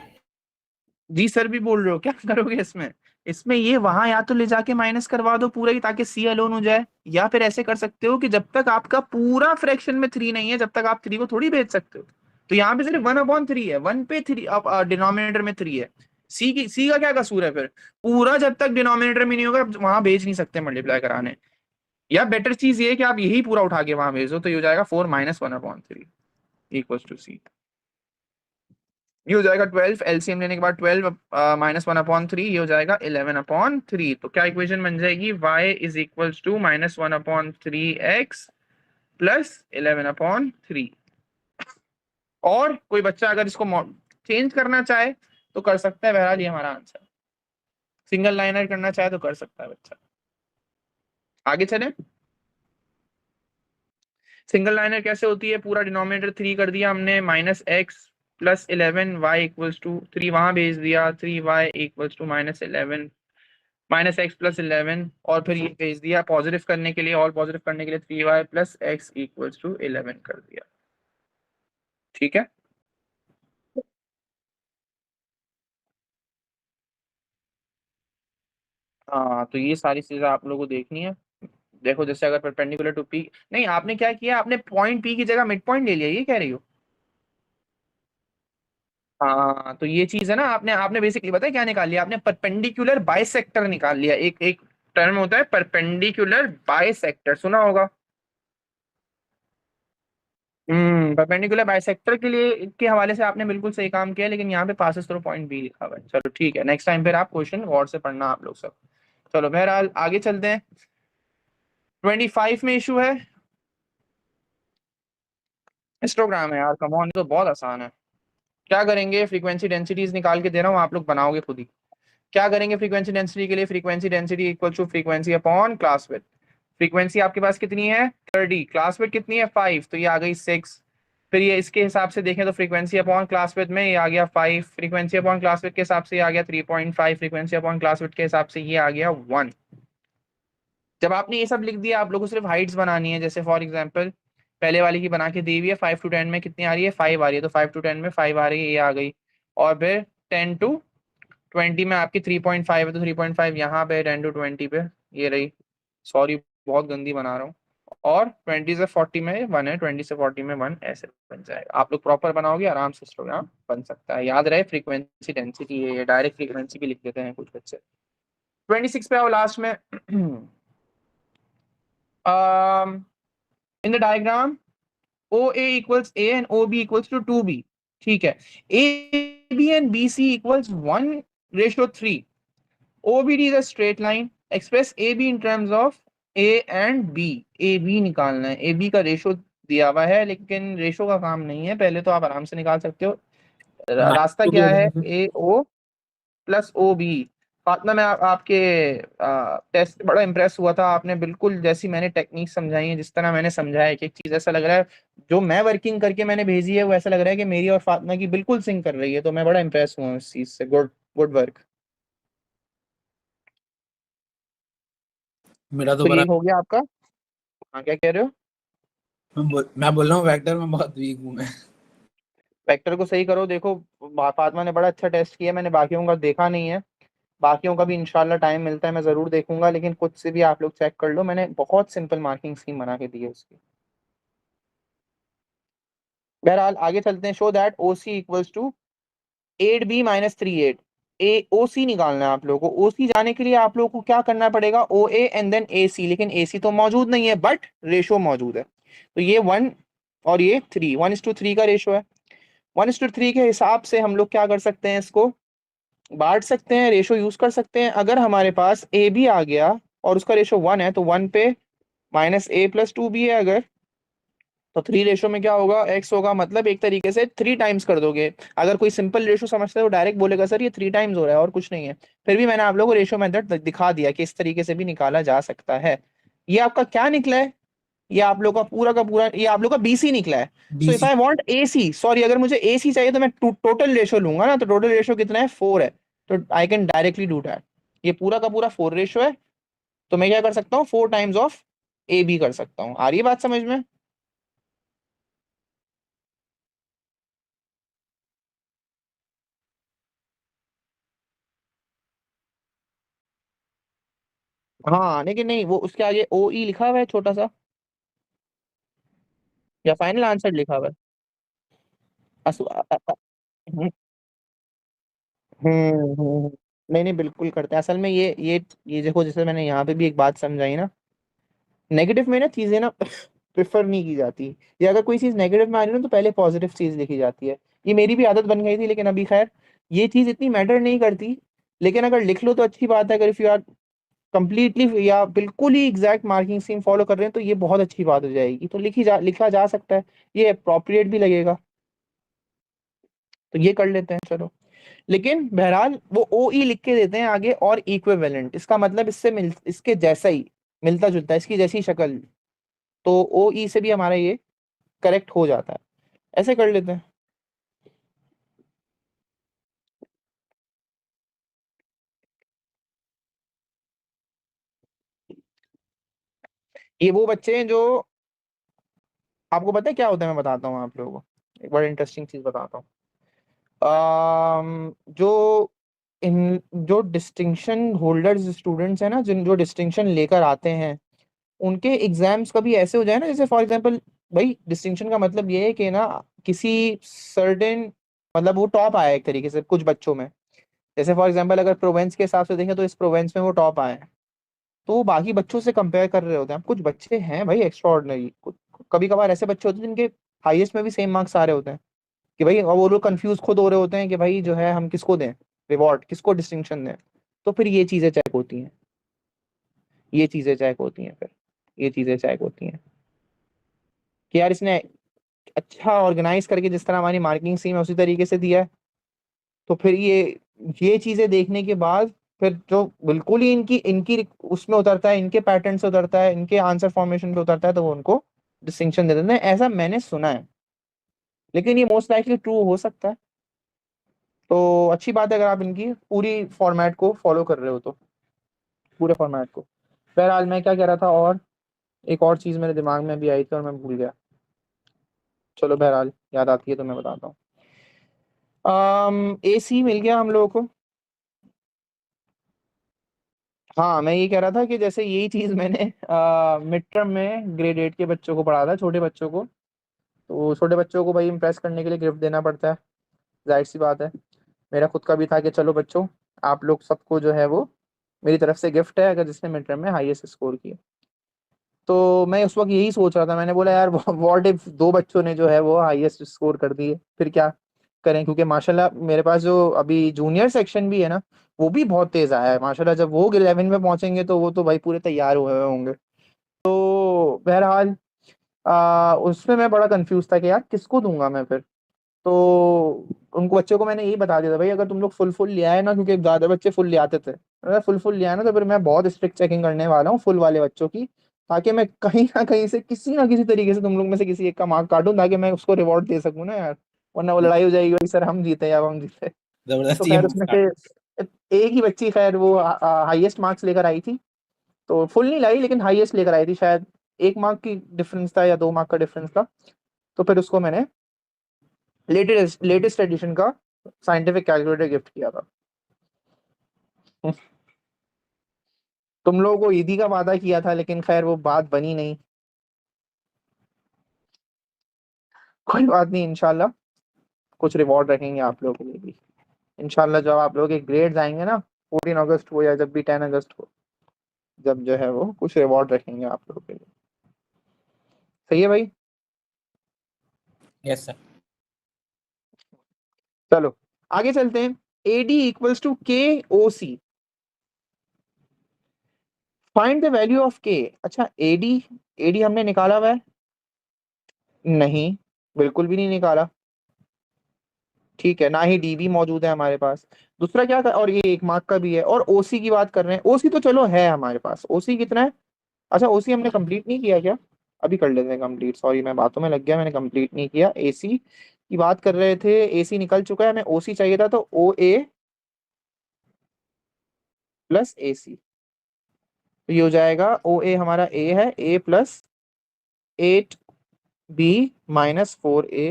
जी सर भी बोल रहे हो, क्या करोगे इसमें? इसमें ये वहां या तो ले जाके माइनस करवा दो पूरा ही, ताकि सी अलोन हो जाए, या फिर ऐसे कर सकते हो कि जब तक आपका पूरा फ्रैक्शन में 3 नहीं है, जब तक आप 3 को थोड़ी भेज सकते हो। तो यहाँ पे सिर्फ 1/3 है, 1 पे 3, अब डिनोमिनेटर में 3 है। सी का क्या कसूर है फिर? पूरा जब तक डिनोमिनेटर में नहीं होगा वहां भेज नहीं सकते मल्टीप्लाई कराने। या बेटर चीज ये है कि आप यही पूरा उठा के वहां भेज दो, तो ये हो जाएगा 4 - 1/3 इक्वल्स टू सी। ये हो जाएगा 12, एलसीएम लेने के बाद 12 -1/3, ये हो जाएगा 11/3। तो क्या इक्वेशन बन जाएगी? y is equals to -1/3x plus 11/3। और कोई बच्चा अगर इसको चेंज करना चाहे तो कर सकता है, बहरहाल ये हमारा आंसर। सिंगल लाइनर करना चाहे तो कर सकता है बच्चा। आगे चलें। सिंगल लाइनर कैसे होती है? पूरा डिनोमिनेटर 3 कर दिया हमने, -x plus 11 y equals to 3 वहां भेज दिया, 3y equals to -11 -x plus 11, और फिर ये भेज दिया पॉजिटिव करने के लिए, और पॉजिटिव करने के लिए 3y plus x equals to 11 कर दिया, ठीक है। हाँ, तो ये सारी चीजें आप लोगों को देखनी है। देखो जैसे अगर परपेंडिकुलर टू पी, नहीं आपने क्या किया, आपने पॉइंट पी की जगह मिड पॉइंट ले लिया, ये कह रही हो? हाँ, तो ये चीज है ना, आपने आपने बेसिकली पता है क्या निकाल लिया? आपने परपेंडिकुलर बाइसेक्टर निकाल लिया। एक एक टर्म होता है परपेंडिकुलर बाइसेक्टर, सुना होगा। परपेंडिकुलर बाइसेक्टर के लिए के हवाले से आपने बिल्कुल सही काम किया, लेकिन यहाँ पे पासेस थ्रू पॉइंट बी लिखा हुआ है। चलो ठीक है, नेक्स्ट टाइम फिर आप क्वेश्चन गौर से पढ़ना आप लोग सब। चलो बहरहाल आगे चलते हैं। 25 में इशू है, हिस्टोग्राम है यार, कम ऑन, तो बहुत आसान है। क्या करेंगे? फ्रीक्वेंसी डेंसिटीज निकाल के दे रहा हूँ, आप लोग बनाओगे खुद ही। क्या करेंगे फ्रीक्वेंसी डेंसिटी के लिए? Frequency density equal to frequency upon class width. Frequency आपके पास कितनी है? 30, क्लास विड्थ कितनी है? 5, तो ये आ गई 6। फिर ये इसके हिसाब से देखें तो फ्रीक्वेंसी अपॉन क्लास विड्थ में ये आ गया 5, फ्रीक्वेंसी अपॉन क्लास विड्थ के हिसाब से ये आ गया 3.5, फ्रीक्वेंसी अपॉन क्लास विड्थ के हिसाब से ये आ गया 1। जब आपने ये सब लिख दिया, आप लोगों को सिर्फ हाइट्स बनानी है। जैसे फॉर एग्जांपल पहले वाली की बना के दी हुई है, 5 to 10 में कितनी आ रही है? 5 आ रही है, तो 5 to 10 में 5 आ रही है, ये आ गई। और फिर 10 to 20 में आपकी 3.5 है, तो 3.5 यहाँ पे, 10 to 20 पे ये रही। सॉरी बहुत गंदी बना रहा हूँ। और 20 से 40 में 1 है, 20 से 40 में 1, ऐसे बन जाएगा। आप लोग प्रॉपर बनाओगे आराम से हिस्टोग्राम बन सकता है। याद रहे फ्रीक्वेंसी डेंसिटी, ये डायरेक्ट फ्रीक्वेंसी भी लिख देते हैं कुछ बच्चे। 26 पे आओ लास्ट में। In the diagram OA equals A and OB equals to 2B, ठीक है। AB and BC equals 1:3। OBD is a straight line, express AB in terms of A and B। AB निकालना है, AB का ratio दिया हुआ है, लेकिन ratio का काम नहीं है, पहले तो आप आराम से निकाल सकते हो। रास्ता -2 क्या है? AO plus OB। फातिमा, मैं आपके टेस्ट बड़ा इंप्रेस हुआ था, आपने बिल्कुल जैसी मैंने टेक्निक समझाई है, जिस तरह मैंने समझाया, एक एक चीज ऐसा लग रहा है जो मैं वर्किंग करके मैंने भेजी है वो ऐसा लग रहा है कि मेरी और फातिमा की बिल्कुल सिंक कर रही है। तो मैं बड़ा इंप्रेस हुआ हूँ इस चीज से। Good, good work. मेरा तो तो ये बड़ा, हो गया आपका। हाँ, क्या कह रहे हो? मैं बोल रहा हूँ वेक्टर में बहुत वीक हूँ मैं। वेक्टर को सही करो। देखो फातिमा ने बड़ा अच्छा टेस्ट किया, मैंने बाकियों का देखा नहीं है। बाकियों का भी इंशाल्लाह टाइम मिलता है मैं जरूर देखूंगा, लेकिन खुद से भी आप लोग चेक कर लो, मैंने बहुत सिंपल मार्किंग स्कीम बना के दी है उसकी। बहरहाल आगे चलते हैं। Show that OC equals to 8B - 3 8। OC निकालना है आप लोगों को। OC जाने के लिए आप लोगों को क्या करना पड़ेगा, OA एंड देन AC, लेकिन AC तो मौजूद नहीं है बट रेशो मौजूद है। तो ये 1 और ये 3, 1:3 का रेशो है। 1:3 के हिसाब से हम लोग क्या कर सकते हैं, इसको बांट सकते हैं, रेशो यूज कर सकते हैं। अगर हमारे पास AB आ गया और उसका रेशो 1 है तो 1 पे -A+2 भी है अगर, तो 3 रेशो में क्या होगा, x होगा। मतलब एक तरीके से 3 टाइम्स कर दोगे। अगर कोई सिंपल रेशो समझता है तो डायरेक्ट बोलेगा सर ये 3 टाइम्स हो रहा है और कुछ नहीं है। फिर भी मैंने आप लोगों को रेशो मेथड दिखा दिया कि इस तरीके से भी निकाला जा सकता है। ये आपका क्या निकला है, ये आप लोग का पूरा का पूरा, ये आप लोग का BC निकला है। So if BC I want AC, sorry अगर मुझे AC चाहिए तो मैं टोटल रेशो लूंगा ना, तो टोटल रेशो कितना है, 4 है। तो I can directly do that. ये पूरा का पूरा 4 रेशो है, तो मैं क्या कर सकता हूँ, 4 टाइम्स ऑफ AB कर सकता हूँ। आ रही है बात समझ में? हाँ लेकिन नहीं, वो उसके आगे OE लिखा हुआ है छोटा सा, या फाइनल आंसर लिखा हुआ है। हम्म नहीं नहीं, बिल्कुल करते हैं। असल में ये देखो, जैसे मैंने यहाँ पे भी एक बात समझाई ना, नेगेटिव में ना चीजें ना प्रेफर नहीं की जाती। या अगर कोई चीज नेगेटिव में आ रही है ना तो पहले पॉजिटिव चीज लिखी जाती है। ये मेरी भी आदत बन गई थी, लेकिन अभी खैर ये चीज इतनी मैटर नहीं करती। लेकिन अगर लिख लो तो अच्छी बात है। अगर इफ यू आर कंप्लीटली या बिल्कुल ही एग्जैक्ट मार्किंग स्कीम फॉलो कर रहे हैं तो ये बहुत अच्छी बात हो जाएगी, तो लिखा जा सकता है, ये अप्रोप्रिएट भी लगेगा। तो ये कर लेते हैं चलो। लेकिन बहरहाल वो OE लिख के देते हैं आगे, और इक्विवेलेंट, इसका मतलब इसके जैसा ही, मिलता जुलता है, इसकी जैसी शक्ल। तो OE से भी हमारा ये करेक्ट हो जाता है। ऐसे कर लेते हैं। ये वो बच्चे हैं जो, आपको पता है क्या होता है, मैं बताता हूँ आप लोगों को, एक बड़ा इंटरेस्टिंग चीज बताता हूँ। जो जो डिस्टिंक्शन होल्डर्स स्टूडेंट्स हैं ना, जिन जो डिस्टिंक्शन लेकर आते हैं, उनके एग्जाम्स कभी ऐसे हो जाए ना, जैसे फॉर एग्जांपल, भाई डिस्टिंक्शन का मतलब ये है कि ना किसी सर्टेन, मतलब वो टॉप आया एक तरीके से कुछ बच्चों में। जैसे फॉर एग्जांपल अगर प्रोवेंस के हिसाब से देखें तो इस प्रोवेंस में वो टॉप आए हैं, तो वो बाकी बच्चों से कंपेयर कर रहे होते हैं। अब कुछ बच्चे हैं भाई एक्स्ट्रा, कभी कभार ऐसे बच्चे होते हैं जिनके हाईएस्ट में भी सेम मार्क्स आ रहे होते हैं, कि भाई, और वो लोग कंफ्यूज खुद हो रहे होते हैं कि भाई जो है हम किसको दें रिवॉर्ड, किसको डिस्टिंक्शन दें। तो फिर ये चीजें चेक होती हैं, ये चीजें चेक होती हैं, फिर ये चीजें चेक होती हैं कि यार इसने अच्छा ऑर्गेनाइज करके जिस तरह हमारी मार्किंग स्कीम है उसी तरीके से दिया है। तो फिर ये चीजें देखने के बाद फिर जो बिल्कुल ही इनकी इनकी उसमें उतरता है, इनके पैटर्न से उतरता है, इनके आंसर फॉर्मेशन पे उतरता है, तो वो उनको डिस्टिंक्शन दे देते हैं। ऐसा मैंने सुना है, लेकिन ये मोस्ट लाइकली ट्रू हो सकता है। तो अच्छी बात है अगर आप इनकी पूरी फॉर्मेट को फॉलो कर रहे हो तो, पूरे फॉर्मेट को। बहरहाल मैं क्या कह रहा था, और एक और चीज मेरे दिमाग में भी आई थी और मैं भूल गया। चलो बहरहाल याद आती है तो मैं बताता हूँ। AC मिल गया हम लोगों को। हाँ मैं ये कह रहा था कि जैसे यही चीज मैंने मिड टर्म में ग्रेड 8 के बच्चों को पढ़ा था, छोटे बच्चों को। तो छोटे बच्चों को भाई इम्प्रेस करने के लिए गिफ्ट देना पड़ता है, जाहिर सी बात है। मेरा खुद का भी था कि चलो बच्चों, आप लोग सबको जो है वो मेरी तरफ से गिफ्ट है अगर जिसने मिड टर्म में हाईएस्ट स्कोर किया। तो मैं उस वक्त यही सोच रहा था, मैंने बोला यार व्हाट इफ 2 बच्चों ने जो है वो हाईएस्ट स्कोर कर दिए, फिर क्या करें। क्योंकि माशाल्लाह मेरे पास जो अभी जूनियर सेक्शन भी है ना, वो भी बहुत तेज आया है माशाल्लाह। जब वो 11 में पहुंचेंगे तो वो तो भाई पूरे तैयार हुए हुए होंगे। तो बहरहाल उसमें मैं बड़ा कंफ्यूज था कि यार किसको दूंगा मैं फिर। तो उनको बच्चों को मैंने यही बता दिया था, भाई अगर तुम लोग फुल फुल ले आए ना, क्योंकि ज्यादा बच्चे फुल ले आते थे, अगर फुल फुल ले आए ना तो फिर मैं बहुत स्ट्रिक्ट चेकिंग करने वाला हूँ फुल वाले बच्चों की, ताकि मैं कहीं ना कहीं से किसी ना किसी तरीके से तुम लोग में से किसी एक का मार्क काटूं, ताकि मैं उसको रिवॉर्ड दे सकूं ना यार। वरना वो लड़ाई हो जाएगी, भाई सर हम जीते या हम जीते। तो जबरदस्ती ये खैर मार्क्स उसमें काट। से एक ही बच्ची खैर वो हाईएस्ट मार्क्स लेकर आई थी। तो फुल नहीं लाई लेकिन हाईएस्ट लेकर आई थी, शायद 1 मार्क की डिफरेंस था या 2 मार्क का डिफरेंस था। तो फिर उसको मैंने लेटेस्ट एडिशन का साइंटिफिक कैलकुलेटर गिफ्ट किया था। तुम लोगों को ईदी का वादा किया था, लेकिन खैर वो बात बनी नहीं। कोई बात नहीं, इंशाल्लाह कुछ रिवॉर्ड रखेंगे आप लोगों के लिए भी। इंशाल्लाह जब आप लोग के ग्रेड्स आएंगे ना 14 अगस्त को या जब भी 10 अगस्त को, जब जो है वो कुछ रिवॉर्ड रखेंगे आप लोगों के लिए। सही है भाई? Yes sir. चलो आगे चलते हैं। AD equals to KOC, find the value of K। अच्छा AD हमने निकाला हुआ है? नहीं, बिल्कुल भी नहीं निकाला। ठीक है, ना ही DB मौजूद है हमारे पास। दूसरा क्या और ये 1 मार्क का भी है, और OC की बात कर रहे हैं। OC तो चलो है हमारे पास। OC कितना है? अच्छा OC हमने कंप्लीट नहीं किया क्या? अभी कर लेते हैं कंप्लीट। सॉरी मैं बातों में लग गया, मैंने कंप्लीट नहीं किया। AC की बात कर रहे थे, AC निकल चुका है, हमें OC चाहिए था, तो OA प्लस AC, तो ये हो जाएगा OA हमारा A है, A plus 8B minus 4A,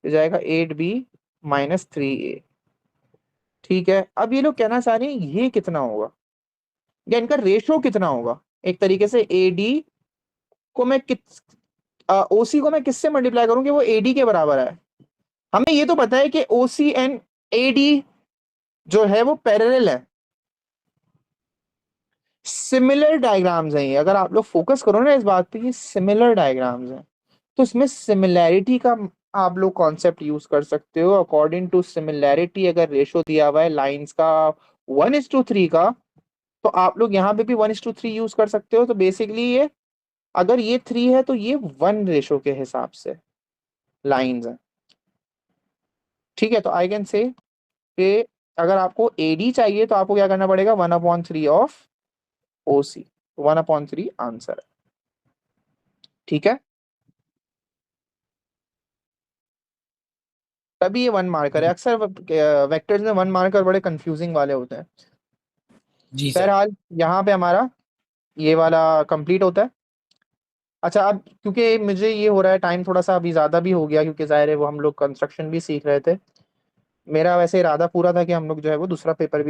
हो जाएगा 8B माइनस 3A। ठीक है, अब ये लोग कहना चाह रहे हैं ये कितना होगा, या इनका रेशो कितना होगा। एक तरीके से AD को मैं OC को मैं किससे मल्टीप्लाई करूं कि वो AD के बराबर है। हमें ये तो पता है कि OC एंड AD जो है वो पैरेलल है, सिमिलर डायग्राम्स हैं ये। अगर आप लोग फोकस करो ना इस बात पे, ये सिमिलर डायग्राम्स हैं, तो इसमें सिमिलैरिटी का आप लोग कॉन्सेप्ट यूज कर सकते हो। अकॉर्डिंग टू सिमिलैरिटी अगर रेशो दिया हुआ है लाइंस का 1:3 का, तो आप लोग यहाँ पे भी 1:3 यूज कर सकते हो। तो बेसिकली ये अगर ये 3 है तो ये 1 रेशो के हिसाब से लाइंस है। ठीक है, तो आई कैन से कि अगर आपको AD चाहिए तो आपको क्या करना पड़ेगा, 1/3 ऑफ OC, 1/3 आंसर है। ठीक है, तभी ये 1 मार्कर है। अक्सर वेक्टर्स में 1 मार्कर बड़े कंफ्यूजिंग वाले होते हैं। जी सर। बहरहाल यहाँ पे हमारा ये वाला कंप्लीट होता है। अच्छा, अब क्योंकि मुझे ये हो रहा है टाइम थोड़ा सा अभी ज़्यादा भी हो गया, क्योंकि ज़ाहिर है वो हम लोग कंस्ट्रक्शन भी सीख रहे थे। मेरा वैसे इरादा पूरा था कि हम लोग जो है वो दूसरा पेपर भी